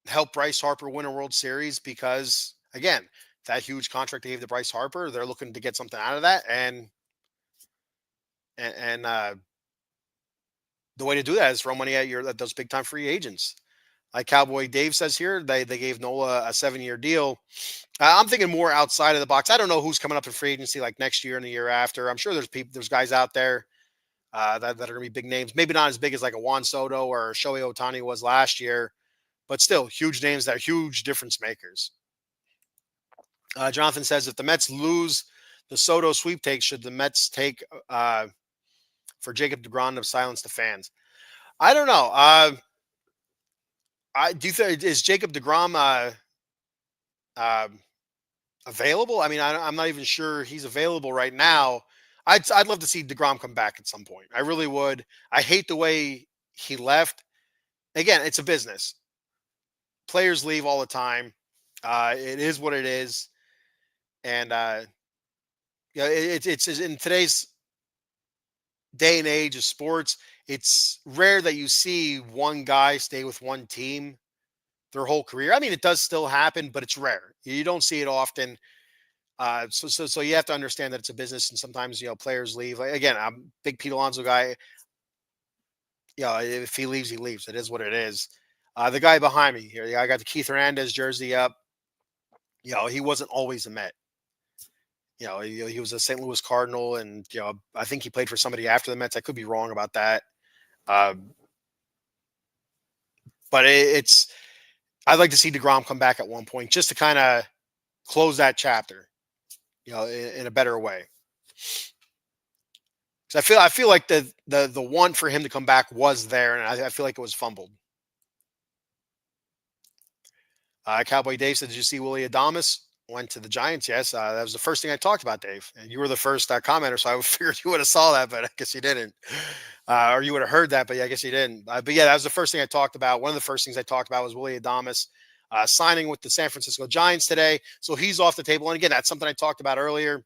help Bryce Harper win a World Series because, again, that huge contract they gave to Bryce Harper, they're looking to get something out of that, and the way to do that is throw money at those big time free agents. Like Cowboy Dave says here, they gave Nola a 7-year deal. I'm thinking more outside of the box. I don't know who's coming up in free agency like next year and the year after. I'm sure there's guys out there that are going to be big names. Maybe not as big as like a Juan Soto or Shohei Ohtani was last year, but still huge names that are huge difference makers. Jonathan says, if the Mets lose the Soto sweepstakes, should the Mets take for Jacob DeGrom to silence the fans? I don't know. Do you think is Jacob DeGrom available? I mean, I'm not even sure he's available right now. I'd love to see DeGrom come back at some point. I really would. I hate the way he left. Again, it's a business. Players leave all the time. It is what it is, and it's in today's day and age of sports. It's rare that you see one guy stay with one team their whole career. I mean, it does still happen, but it's rare. You don't see it often. So you have to understand that it's a business, and sometimes players leave. Like, again, I'm a big Pete Alonso guy. If he leaves, he leaves. It is what it is. The guy behind me here, I got the Keith Hernandez jersey up. He wasn't always a Met. He was a St. Louis Cardinal, and I think he played for somebody after the Mets. I could be wrong about that. But I'd like to see DeGrom come back at one point just to kind of close that chapter, in a better way. Because I feel like the want for him to come back was there, and I feel like it was fumbled. Cowboy Dave said, "Did you see Willy Adames went to the Giants?" Yes, that was the first thing I talked about, Dave. And you were the first commenter, so I figured you would have saw that, but I guess you didn't, or you would have heard that, but I guess you didn't. But yeah, that was the first thing I talked about. One of the first things I talked about was Willy Adames signing with the San Francisco Giants today, so he's off the table. And again, that's something I talked about earlier.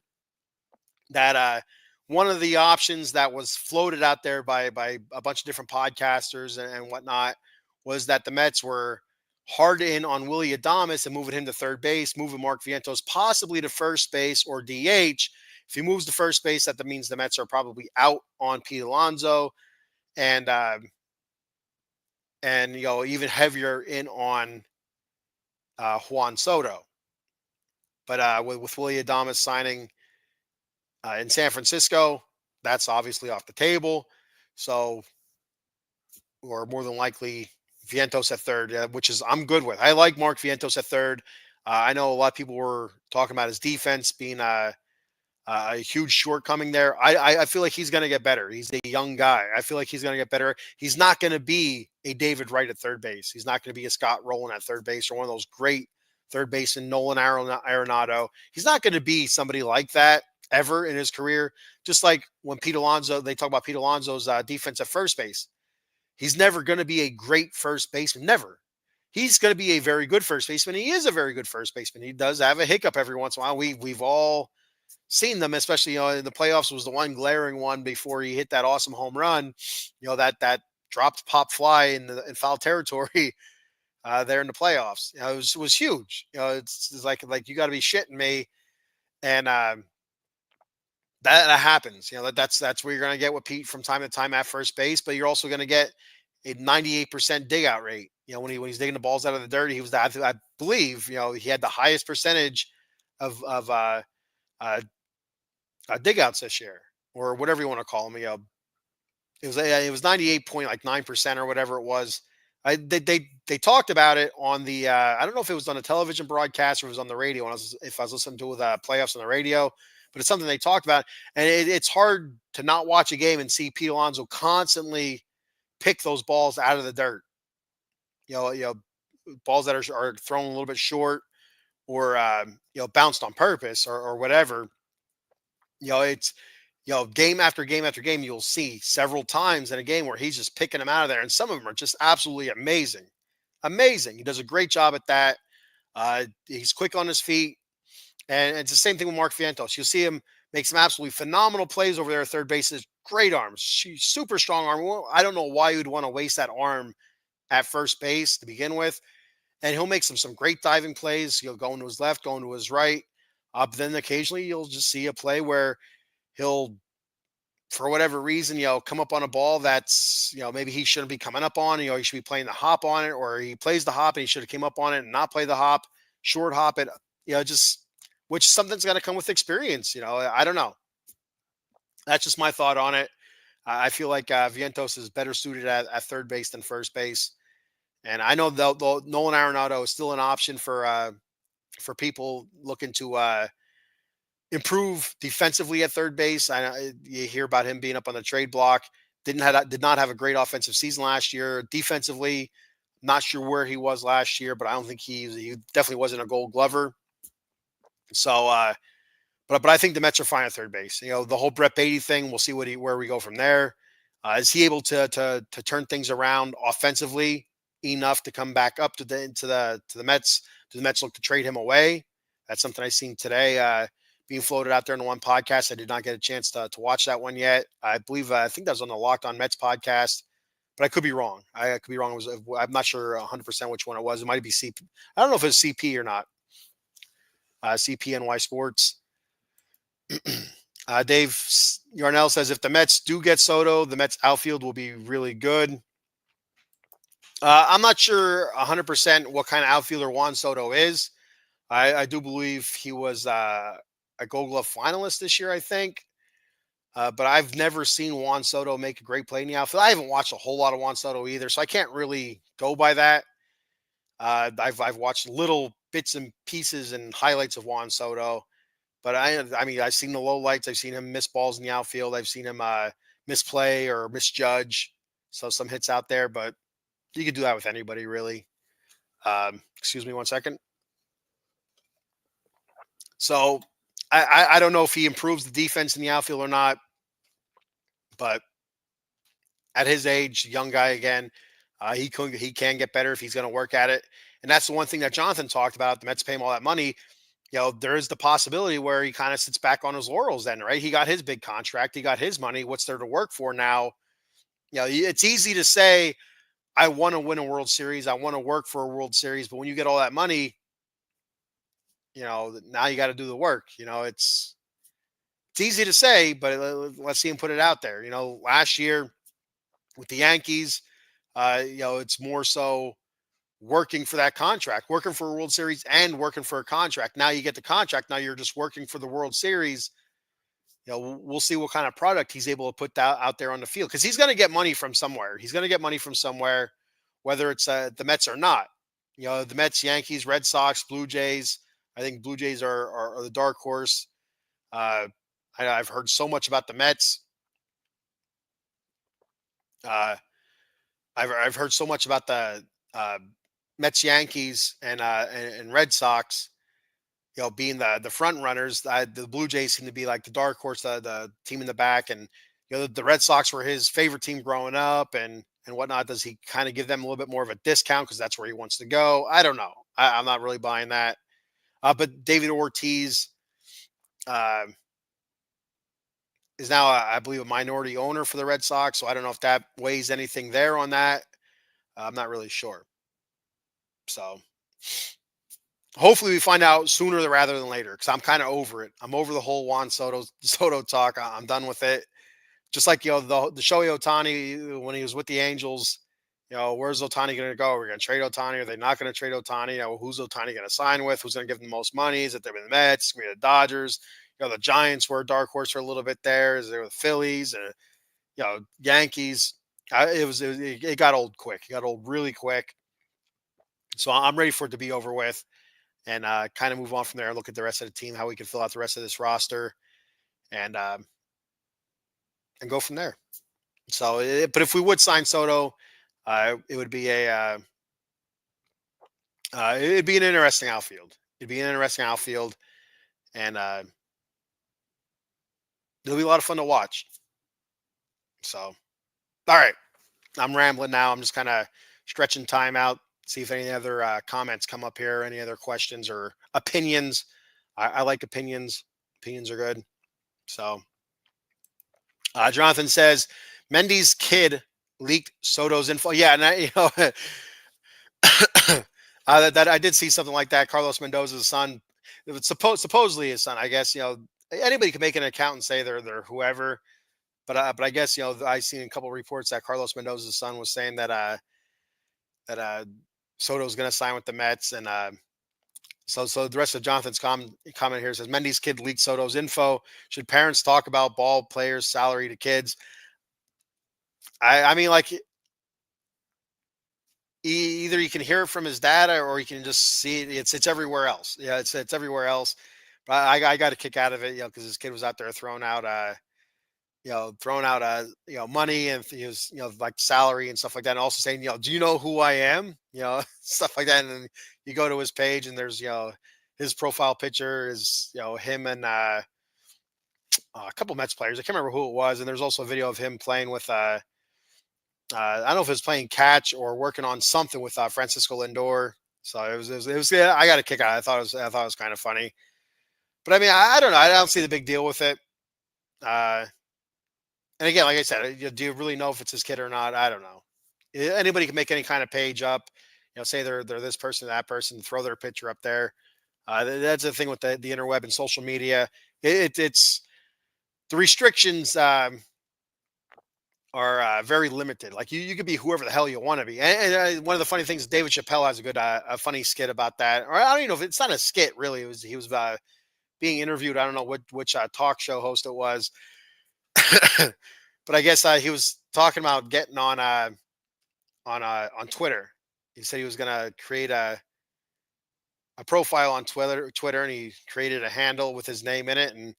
That one of the options that was floated out there by a bunch of different podcasters and whatnot was that the Mets were hard in on Willy Adames and moving him to third base, moving Mark Vientos possibly to first base or DH. If he moves to first base, that means the Mets are probably out on Pete Alonso, and even heavier in on Juan Soto. But with Willy Adames signing in San Francisco, that's obviously off the table. So, or more than likely, Vientos at third, which is I'm good with. I like Mark Vientos at third. I know a lot of people were talking about his defense being a huge shortcoming there. I feel like he's going to get better. He's a young guy. I feel like he's going to get better. He's not going to be a David Wright at third base. He's not going to be a Scott Rowland at third base or one of those great third baseman Nolan Arenado. He's not going to be somebody like that ever in his career. Just like when Pete Alonso, they talk about Pete Alonso's defense at first base. He's never going to be a great first baseman. Never. He's going to be a very good first baseman. He is a very good first baseman. He does have a hiccup every once in a while. We've all seen them, especially in the playoffs. Was the one glaring one before he hit that awesome home run. That dropped pop fly in foul territory there in the playoffs. It was huge. It's like you got to be shitting me, and that happens. That's where you're going to get with Pete from time to time at first base, but you're also going to get a 98% dig out rate. When he's digging the balls out of the dirt, he was I believe he had the highest percentage of dig outs this year, or whatever you want to call them. It was 98.9% or whatever it was. They talked about it on the I don't know if it was on a television broadcast or it was on the radio if I was listening to the playoffs on the radio, but it's something they talked about, and it's hard to not watch a game and see Pete Alonso constantly pick those balls out of the dirt. Balls that are thrown a little bit short or bounced on purpose or whatever. It's game after game after game, you'll see several times in a game where he's just picking them out of there, and some of them are just absolutely amazing. Amazing. He does a great job at that. He's quick on his feet, and it's the same thing with Mark Vientos. You'll see him make some absolutely phenomenal plays over there at third base. Great arms, super strong arm. Well, I don't know why you'd want to waste that arm at first base to begin with. And he'll make some great diving plays. He'll go to his left, going to his right. But then occasionally you'll just see a play where he'll, for whatever reason, come up on a ball that's, maybe he shouldn't be coming up on. He should be playing the hop on it, or he plays the hop and he should have came up on it and not play the hop, short hop it, just which something's got to come with experience. I don't know. That's just my thought on it. I feel like Vientos is better suited at third base than first base. And I know Nolan Arenado is still an option for people looking to improve defensively at third base. You hear about him being up on the trade block. Did not have a great offensive season last year. Defensively, not sure where he was last year, but I don't think he definitely wasn't a Gold Glover. So, but I think the Mets are fine at third base. The whole Brett Baty thing. We'll see where we go from there. Is he able to turn things around offensively enough to come back up to the Mets? Do the Mets look to trade him away? That's something I seen today being floated out there in the one podcast. I did not get a chance to watch that one yet. I think that was on the Locked On Mets podcast, but I could be wrong. I could be wrong. I'm not sure 100% which one it was. It might be CP. I don't know if it's CP or not. CPNY Sports. Dave Yarnell says if the Mets do get Soto, the Mets outfield will be really good. I'm not sure 100% what kind of outfielder Juan Soto is. I do believe he was a Gold Glove finalist this year, I think. But I've never seen Juan Soto make a great play in the outfield. I haven't watched a whole lot of Juan Soto either, so I can't really go by that. I've watched little bits and pieces and highlights of Juan Soto, but I mean I've seen the low lights. I've seen him miss balls in the outfield. I've seen him misplay or misjudge. So some hits out there, but you could do that with anybody really. Excuse me one second. So I don't know if he improves the defense in the outfield or not, but at his age, young guy again, he can get better if he's going to work at it. And that's the one thing that Jonathan talked about. The Mets pay him all that money. There is the possibility where he kind of sits back on his laurels then, right? He got his big contract. He got his money. What's there to work for now? It's easy to say, I want to win a World Series. I want to work for a World Series. But when you get all that money, now you got to do the work. It's easy to say, but let's see him put it out there. Last year with the Yankees, it's more so working for that contract, working for a World Series and working for a contract. Now you get the contract. Now you're just working for the World Series. We'll see what kind of product he's able to put out there on the field, because he's going to get money from somewhere. He's going to get money from somewhere, whether it's the Mets or not. The Mets, Yankees, Red Sox, Blue Jays. I think Blue Jays are the dark horse. I've heard so much about the Mets. I've heard so much about the Mets, Yankees, and Red Sox, being the front runners. The Blue Jays seem to be like the dark horse, the team in the back, and the Red Sox were his favorite team growing up, and whatnot. Does he kind of give them a little bit more of a discount because that's where he wants to go? I don't know. I'm not really buying that. But David Ortiz uh, is now, I believe, a minority owner for the Red Sox, so I don't know if that weighs anything there on that. I'm not really sure. So hopefully we find out sooner rather than later because I'm kind of over it. I'm over the whole Juan Soto talk. I'm done with it. Just like the Shohei Ohtani when he was with the Angels. Where's Ohtani going to go? We're going to trade Ohtani. Are they not going to trade Ohtani? Who's Ohtani going to sign with? Who's going to give them the most money? Is it the Mets? Going to be the Dodgers? The Giants were a dark horse for a little bit there. Is there the Phillies? And Yankees? It got old quick. It got old really quick. So I'm ready for it to be over with and kind of move on from there and look at the rest of the team, how we can fill out the rest of this roster, and go from there. So, but if we would sign Soto, it would be it'd be an interesting outfield. It'd be an interesting outfield, and it'll be a lot of fun to watch. So, all right, I'm rambling now. I'm just kind of stretching time out. See if any other comments come up here, any other questions or opinions. I like opinions. Opinions are good. So, Jonathan says Mendy's kid leaked Soto's info. Yeah, and that I did see something like that. Carlos Mendoza's son, it was supposedly his son. I guess anybody can make an account and say they're whoever. But I guess I seen a couple of reports that Carlos Mendoza's son was saying that Soto's going to sign with the Mets, and so the rest of Jonathan's comment here says Mendy's kid leaked Soto's info. Should parents talk about ball players' salary to kids? I mean, like either you can hear it from his data or you can just see it. It's everywhere else. Yeah, it's everywhere else. But I got a kick out of it, because his kid was out there throwing out money, and he was, like salary and stuff like that. And also saying, do you know who I am? Stuff like that. And then you go to his page and there's, his profile picture is, him and a couple Mets players. I can't remember who it was. And there's also a video of him playing with, I don't know if it was playing catch or working on something with Francisco Lindor. So it was yeah, I got a kick out. I thought it was kind of funny. But I mean, I don't know. I don't see the big deal with it. And again, like I said, do you really know if it's his kid or not? I don't know. Anybody can make any kind of page up, say they're this person, that person, throw their picture up there. That's the thing with the interweb and social media. It's the restrictions are very limited. Like you could be whoever the hell you want to be. And one of the funny things, David Chappelle has a funny skit about that. Or I don't even know if it's not a skit really. He was being interviewed. I don't know which talk show host it was. But I guess he was talking about getting on Twitter. He said he was going to create a profile on Twitter, and he created a handle with his name in it. And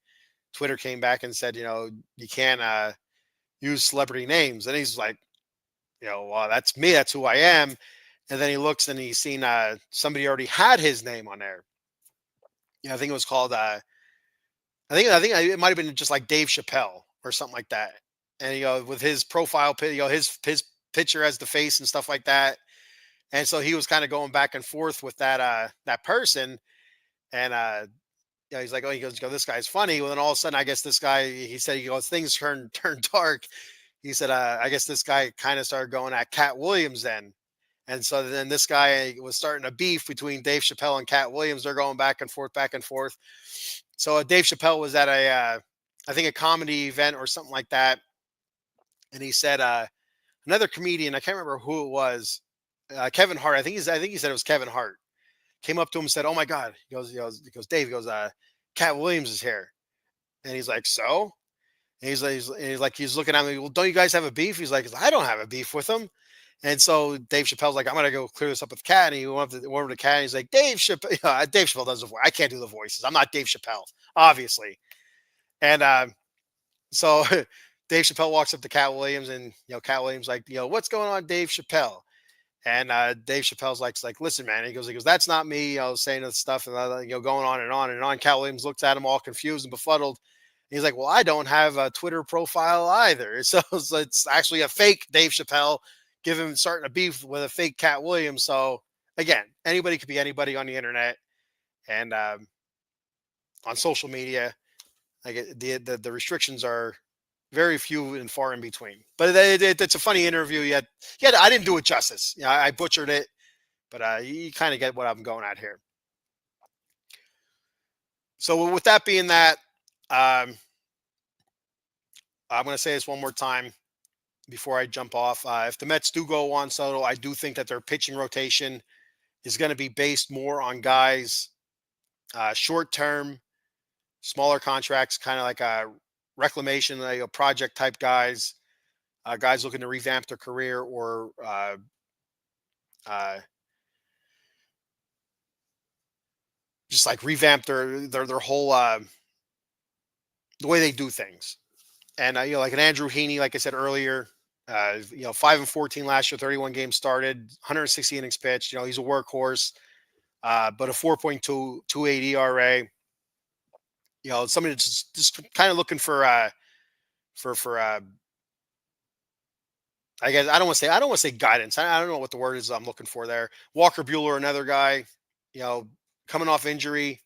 Twitter came back and said, you can't use celebrity names. And he's like, well, that's me. That's who I am. And then he looks and he's seen somebody already had his name on there. I think it was called. I think it might have been just like Dave Chappelle or something like that. And with his profile, his picture as the face and stuff like that. And so he was kind of going back and forth with that person, and he's like, oh, he goes, this guy's funny. Well, then all of a sudden, I guess this guy, he said, things turn dark. He said, I guess this guy kind of started going at Cat Williams then. And so then this guy was starting a beef between Dave Chappelle and Cat Williams. They're going back and forth, back and forth. So Dave Chappelle was at I think a comedy event or something like that. And he said, another comedian, I can't remember who it was, Kevin Hart. I think he said it was Kevin Hart. Came up to him and said, "Oh my God!" He goes, Dave. He goes, Cat Williams is here, and he's like, "So?" And he's looking at me. Well, don't you guys have a beef? He's like, I don't have a beef with him. And so Dave Chappelle's like, I'm gonna go clear this up with Cat. And he went over to Cat. And he's like, Dave Chappelle. Dave Chappelle does the voice. I can't do the voices. I'm not Dave Chappelle, obviously. And so Dave Chappelle walks up to Cat Williams, and Cat Williams like, what's going on, Dave Chappelle? And Dave Chappelle's like, listen, man. He goes, that's not me. Saying this stuff and going on and on and on. Cat Williams looks at him all confused and befuddled. He's like, well, I don't have a Twitter profile either. So it's actually a fake Dave Chappelle starting a beef with a fake Cat Williams. So again, anybody could be anybody on the internet and on social media. Like the restrictions are very few and far in between. But it's a funny interview. Yet I didn't do it justice. I butchered it, but you kind of get what I'm going at here. So with that being that, I'm going to say this one more time before I jump off. If the Mets do go Juan Soto, I do think that their pitching rotation is going to be based more on guys short term, smaller contracts, kind of like a reclamation, project type guys, guys looking to revamp their career or uh, just like revamp their whole the way they do things. And like an Andrew Heaney, like I said earlier, 5-14 last year, 31 games started, 160 innings pitched. He's a workhorse, but a 4.2 2.8 ERA. Somebody that's just kind of looking for I guess I don't want to say guidance. I don't know what the word is I'm looking for there. Walker Bueller, another guy, coming off injury.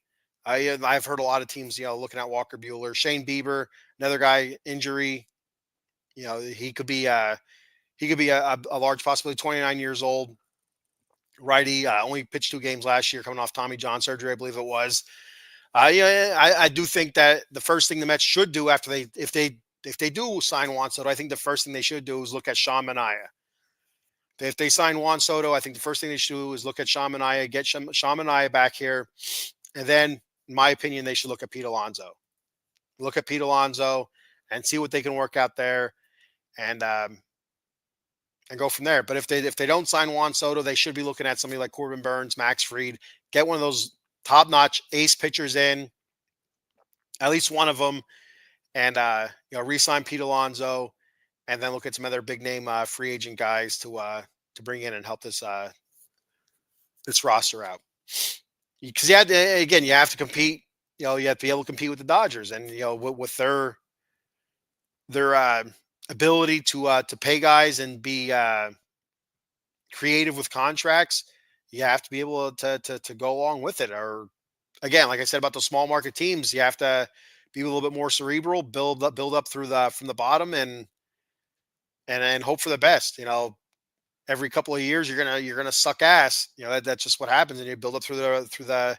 I've heard a lot of teams, looking at Walker Bueller. Shane Bieber, another guy, injury. He could be a large possibility. 29 years old, righty. Only pitched 2 games last year, coming off Tommy John surgery, I believe it was. I do think that the first thing the Mets should do if they do sign Juan Soto, I think the first thing they should do is look at Sean Manaea. If they sign Juan Soto, I think the first thing they should do is look at Sean Manaea, get Sean Manaea back here, and then, in my opinion, they should look at Pete Alonso. Look at Pete Alonso and see what they can work out there, and go from there. But if they don't sign Juan Soto, they should be looking at somebody like Corbin Burnes, Max Fried, get one of those top-notch ace pitchers in, at least one of them, and re-sign Pete Alonso, and then look at some other big-name free agent guys to bring in and help this roster out. Because you have to compete. You have to be able to compete with the Dodgers, and with their ability to pay guys and be creative with contracts, you have to be able to go along with it. Or again, like I said about the small market teams, you have to be a little bit more cerebral, build up from the bottom, and hope for the best. Every couple of years you're gonna suck ass. That's just what happens, and you build up through the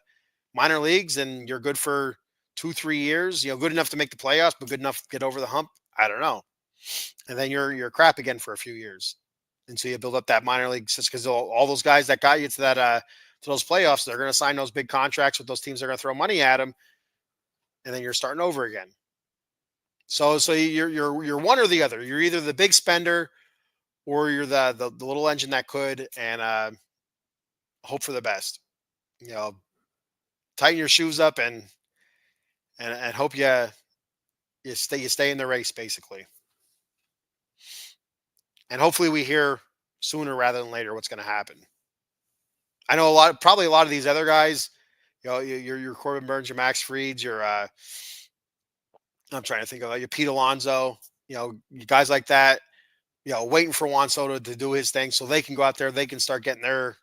minor leagues, and you're good for 2-3 years. Good enough to make the playoffs, but good enough to get over the hump. I don't know, and then you're crap again for a few years, and so you build up that minor league just because all those guys that got you to that to those playoffs, they're going to sign those big contracts with those teams. They're going to throw money at them, and then you're starting over again. So you're one or the other. You're either the big spender or you're the little engine that could, and hope for the best. Tighten your shoes up and hope you stay in the race, basically. And hopefully we hear sooner rather than later what's going to happen. I know probably a lot of these other guys, your Corbin Burnes, your Max Frieds, your I'm trying to think of your Pete Alonso, guys like that, waiting for Juan Soto to do his thing so they can go out there, they can start getting their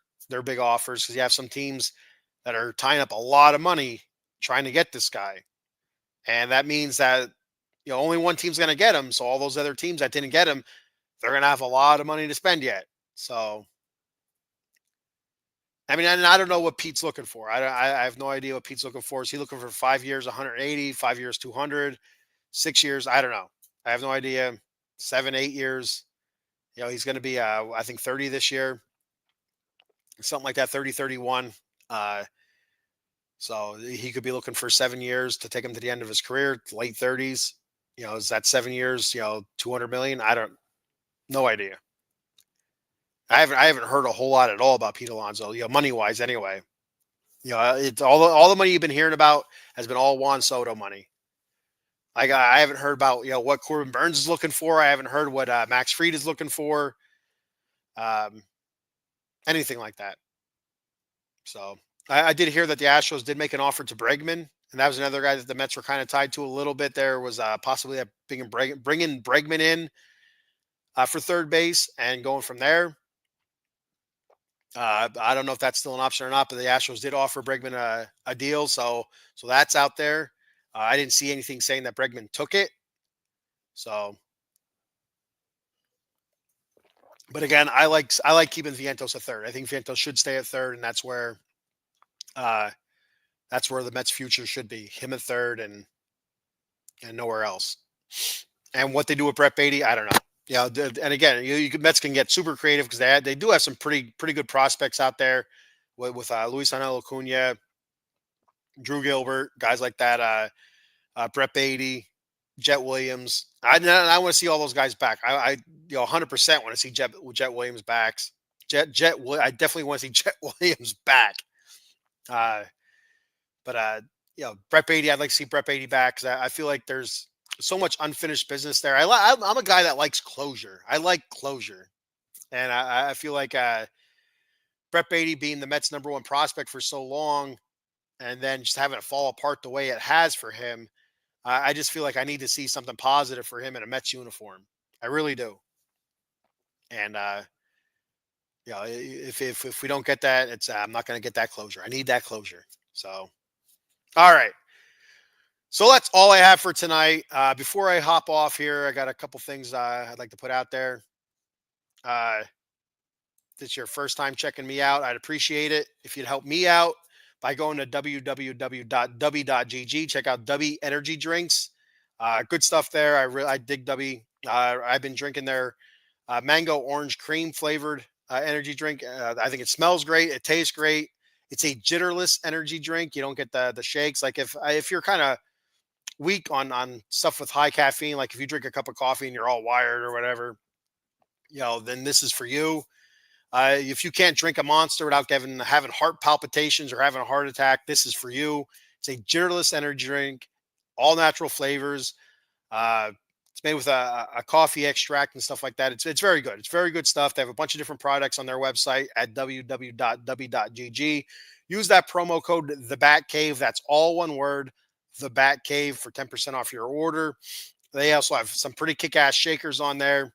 big offers, because you have some teams that are tying up a lot of money trying to get this guy. And that means that, only one team's going to get him. So all those other teams that didn't get him, they're going to have a lot of money to spend yet. So, I mean, and I don't know what Pete's looking for. I have no idea what Pete's looking for. Is he looking for 5 years, 180, 5 years, 200, 6 years? I don't know. I have no idea. 7, 8 years. He's going to be, I think 30 this year, something like that, 30, 31. So he could be looking for 7 years to take him to the end of his career, late 30s. Is that 7 years, 200 million? No idea. I haven't heard a whole lot at all about Pete Alonso, money wise anyway. It's all the money you've been hearing about has been all Juan Soto money. Like I haven't heard about, what Corbin Burnes is looking for. I haven't heard what Max Fried is looking for. anything like that. So I did hear that the Astros did make an offer to Bregman, and that was another guy that the Mets were kind of tied to a little bit. There was possibly bringing Bregman in for third base and going from there. I don't know if that's still an option or not, but the Astros did offer Bregman a deal, so that's out there. I didn't see anything saying that Bregman took it. So, but again, I like keeping Vientos at third. I think Vientos should stay at third, and uh, that's where the Mets' future should be. Him at third, and nowhere else. And what they do with Brett Beatty, I don't know. Yeah, and again, Mets can get super creative because they do have some pretty good prospects out there with Luis Angel Acuna, Drew Gilbert, guys like that. Brett Beatty, Jet Williams. I want to see all those guys back. I 100% want to see Jet Williams back. I definitely want to see Jet Williams back. But Brett Beatty, I'd like to see Brett Beatty back because I feel like there's so much unfinished business there. I'm a guy that likes closure. I like closure, and I feel like Brett Beatty being the Mets' number one prospect for so long, and then just having it fall apart the way it has for him. I just feel like I need to see something positive for him in a Mets uniform. I really do. And if we don't get that, it's I'm not going to get that closure. I need that closure. So, all right. So that's all I have for tonight. Before I hop off here, I got a couple things I'd like to put out there. If it's your first time checking me out, I'd appreciate it if you'd help me out by going to www.dubby.gg. Check out Dubby Energy Drinks. Good stuff there. I dig Dubby. I've been drinking their mango orange cream flavored energy drink. I think it smells great. It tastes great. It's a jitterless energy drink. You don't get the shakes. Like if you're kind of weak on stuff with high caffeine, like if you drink a cup of coffee and you're all wired or whatever, then this is for you. If you can't drink a Monster without having heart palpitations or having a heart attack, this is for you. It's a jitterless energy drink, all natural flavors. It's made with a coffee extract and stuff like that. It's very good. It's very good stuff. They have a bunch of different products on their website at www.dubby.gg. Use that promo code The Bat Cave. That's all one word, The Bat Cave, for 10% off your order. They also have some pretty kick-ass shakers on there.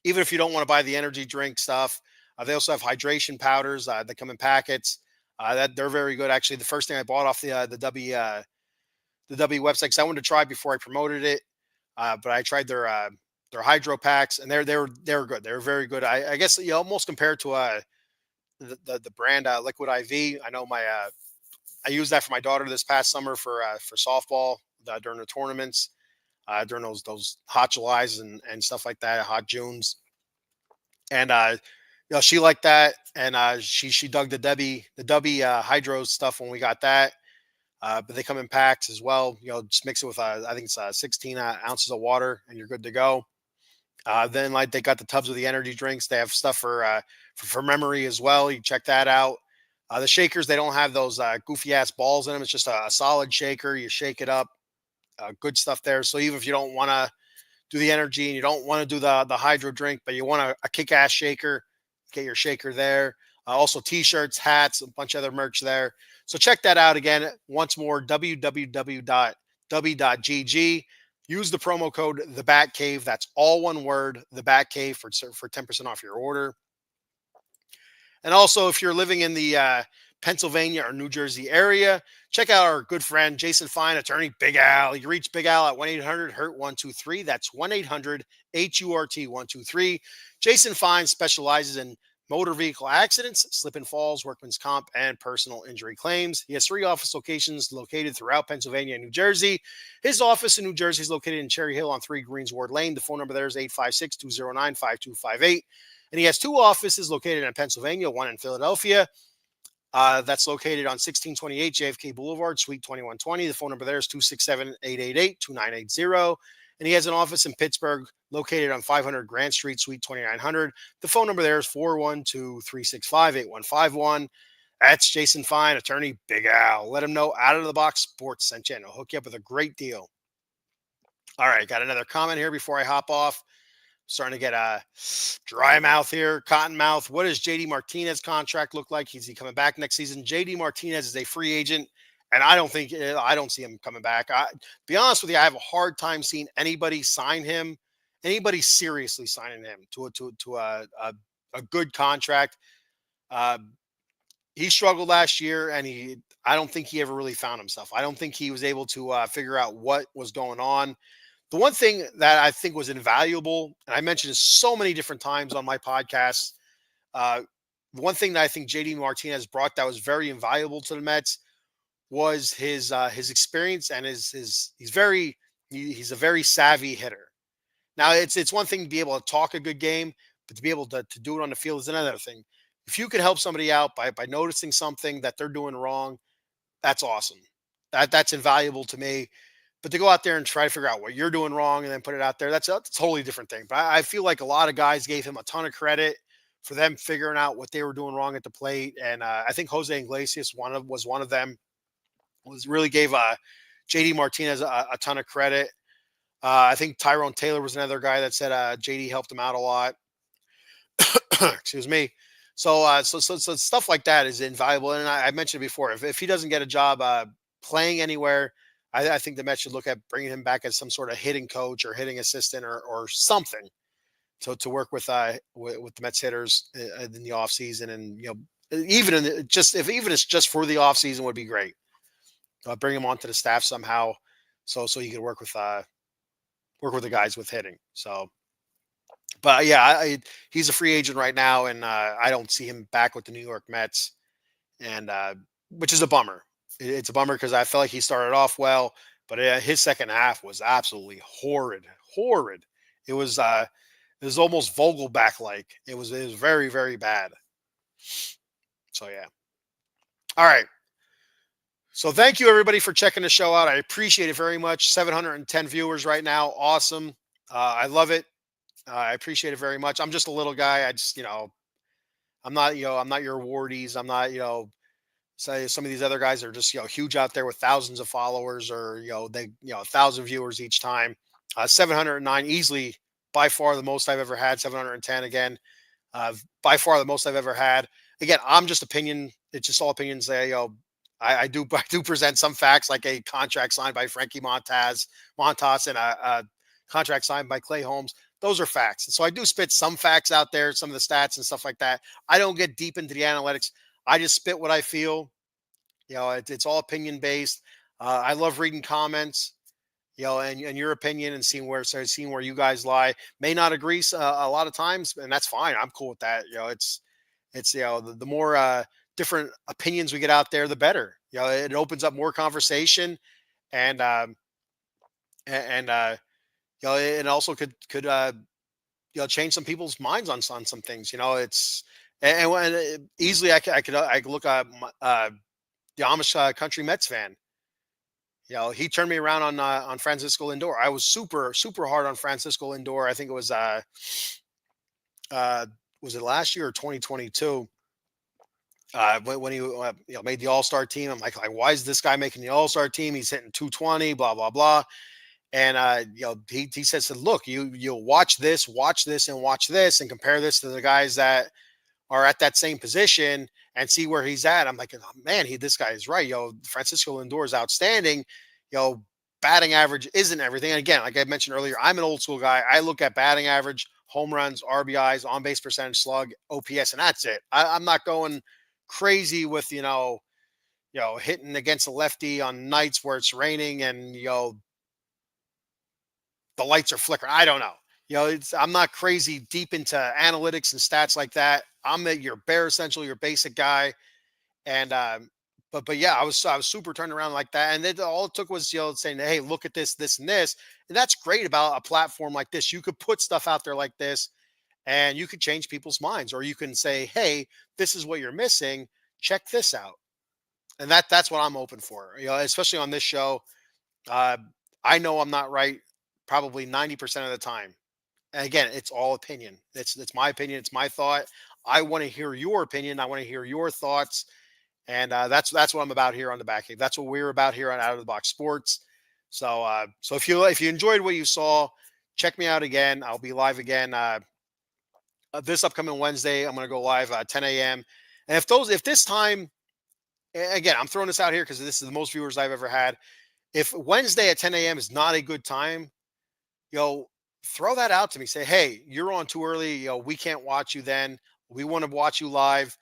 Even if you don't want to buy the energy drink stuff, they also have hydration powders that come in packets. That they're very good. Actually, the first thing I bought off the Dubby website, because I wanted to try before I promoted it, but I tried their hydro packs, and they were good. They were very good. I guess almost compared to the brand Liquid IV. I know I used that for my daughter this past summer for softball during the tournaments, during those hot Julys and stuff like that, hot Junes, and she liked that, and she dug the Dubby hydro stuff when we got that. But they come in packs as well. Just mix it with I think it's 16 ounces of water, and you're good to go. Then like they got the tubs with the energy drinks. They have stuff for memory as well. You check that out. The shakers, they don't have those goofy ass balls in them. It's just a solid shaker. You shake it up. Good stuff there. So even if you don't want to do the energy and you don't want to do the hydro drink, but you want a kick ass shaker, get your shaker there. Also t-shirts, hats, a bunch of other merch there. So check that out again. Once more, www.dubby.gg. Use the promo code The Bat Cave. That's all one word, The Bat Cave, for 10% off your order. And also, if you're living in the Pennsylvania or New Jersey area, check out our good friend Jason Fine, attorney Big Al. You reach Big Al at 1-800-HURT-123. That's 1-800-HURT-123. Jason Fine specializes in motor vehicle accidents, slip and falls, workman's comp, and personal injury claims. He has 3 office locations located throughout Pennsylvania and New Jersey. His office in New Jersey is located in Cherry Hill on 3 Greensward Lane. The phone number there is 856-209-5258. And he has 2 offices located in Pennsylvania, one in Philadelphia. That's located on 1628 JFK Boulevard, Suite 2120. The phone number there is 267-888-2980. And he has an office in Pittsburgh located on 500 Grant Street, Suite 2900. The phone number there is 412-365-8151. That's Jason Fine, attorney Big Al. Let him know Out of the Box Sports sent you, and he'll hook you up with a great deal. All right, got another comment here before I hop off. starting to get a dry mouth here, cotton mouth. What does JD Martinez contract look like? Is he coming back next season? JD Martinez is a free agent, and I don't see him coming back. Be honest with you, I have a hard time seeing anybody sign him, anybody seriously signing him to a good contract. Uh, he struggled last year, and I don't think he ever really found himself. I don't think he was able to figure out what was going on. The one thing that I think was invaluable, and I mentioned this so many different times on my podcast, uh, one thing that I think JD Martinez brought that was very invaluable to the Mets was his experience and he's a very savvy hitter. Now it's one thing to be able to talk a good game, but to be able to do it on the field is another thing. If you can help somebody out by noticing something that they're doing wrong, that's awesome. That's invaluable to me. But to go out there and try to figure out what you're doing wrong and then put it out there, that's a totally different thing. But I feel like a lot of guys gave him a ton of credit for them figuring out what they were doing wrong at the plate. And I think Jose Iglesias was one of them. Was really gave JD Martinez a ton of credit. I think Tyrone Taylor was another guy that said JD helped him out a lot. Excuse me. So stuff like that is invaluable. And I mentioned before, if he doesn't get a job playing anywhere, I think the Mets should look at bringing him back as some sort of hitting coach or hitting assistant or something to work with the Mets hitters in the offseason. And, even even it's just for the offseason would be great. Bring him onto the staff somehow so he could work with the guys with hitting. So, but yeah, he's a free agent right now, and I don't see him back with the New York Mets, and which is a bummer. It's a bummer because I felt like he started off well, but his second half was absolutely horrid, horrid. It was almost Vogelback like. It was very very bad. So yeah. All right. So thank you everybody for checking the show out. I appreciate it very much. 710 viewers right now. Awesome. I love it. I appreciate it very much. I'm just a little guy. I just, I'm not your awardees. I'm not, say some of these other guys are just, huge out there with thousands of followers or, 1,000 viewers each time. 709 easily by far the most I've ever had. 710 again, by far the most I've ever had. Again, I'm just opinion. It's just all opinions. I do present some facts like a contract signed by Frankie Montas and a contract signed by Clay Holmes. Those are facts. And so I do spit some facts out there, some of the stats and stuff like that. I don't get deep into the analytics. I just spit what I feel. It's all opinion based. I love reading comments, and your opinion and seeing where you guys lie. May not agree a lot of times, and that's fine. I'm cool with that. It's the more different opinions we get out there, the better. It opens up more conversation, and it also could change some people's minds on some things. It's and easily I could look at the Amish country Mets fan. He turned me around on Francisco Lindor. I was super super hard on Francisco Lindor. I think it was it last year or 2022. When he made the All-Star team, I'm like, why is this guy making the All-Star team? He's hitting 220, blah blah blah. And he said, look, you'll watch this, and watch this, and compare this to the guys that are at that same position and see where he's at. I'm like, oh, man, this guy is right. Francisco Lindor is outstanding. Batting average isn't everything. And again, like I mentioned earlier, I'm an old school guy. I look at batting average, home runs, RBIs, on base percentage, slug, OPS, and that's it. I'm not going crazy with hitting against a lefty on nights where it's raining and the lights are flickering. I don't know. I'm not crazy deep into analytics and stats like that. I'm your bare essential, your basic guy. And but yeah, I was super turned around like that. And then all it took was saying, hey, look at this, this, and this. And that's great about a platform like this. You could put stuff out there like this and you could change people's minds, or you can say, hey, this is what you're missing. Check this out. And that's what I'm open for, especially on this show. I know I'm not right probably 90% of the time. And again, it's all opinion. It's my opinion. It's my thought. I want to hear your opinion. I want to hear your thoughts. And that's what I'm about here on the back end. That's what we're about here on Out of the Box Sports. So if you enjoyed what you saw, check me out again. I'll be live again this upcoming Wednesday. I'm going to go live 10 a.m. And if this time, again, I'm throwing this out here because this is the most viewers I've ever had. If Wednesday at 10 a.m. is not a good time, throw that out to me. Say, hey, you're on too early. We can't watch you then. We want to watch you live.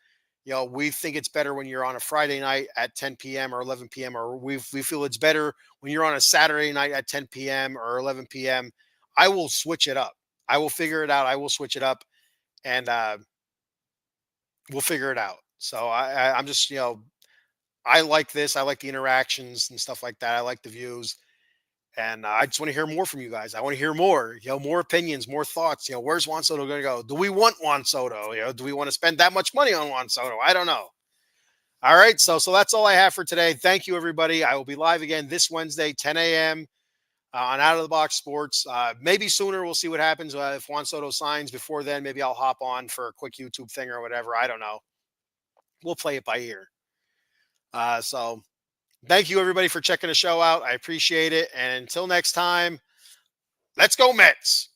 We think it's better when you're on a Friday night at 10 p.m. or 11 p.m. Or we feel it's better when you're on a Saturday night at 10 p.m. or 11 p.m. I will switch it up. I will figure it out. I will switch it up, and we'll figure it out. So I'm just, I like this. I like the interactions and stuff like that. I like the views. And I just want to hear more from you guys. I want to hear more, more opinions, more thoughts. Where's Juan Soto going to go? Do we want Juan Soto? Do we want to spend that much money on Juan Soto? I don't know. All right. So that's all I have for today. Thank you, everybody. I will be live again this Wednesday, 10 a.m. On Out of the Box Sports. Maybe sooner. We'll see what happens. If Juan Soto signs before then, maybe I'll hop on for a quick YouTube thing or whatever. I don't know. We'll play it by ear. So thank you, everybody, for checking the show out. I appreciate it. And until next time, let's go Mets.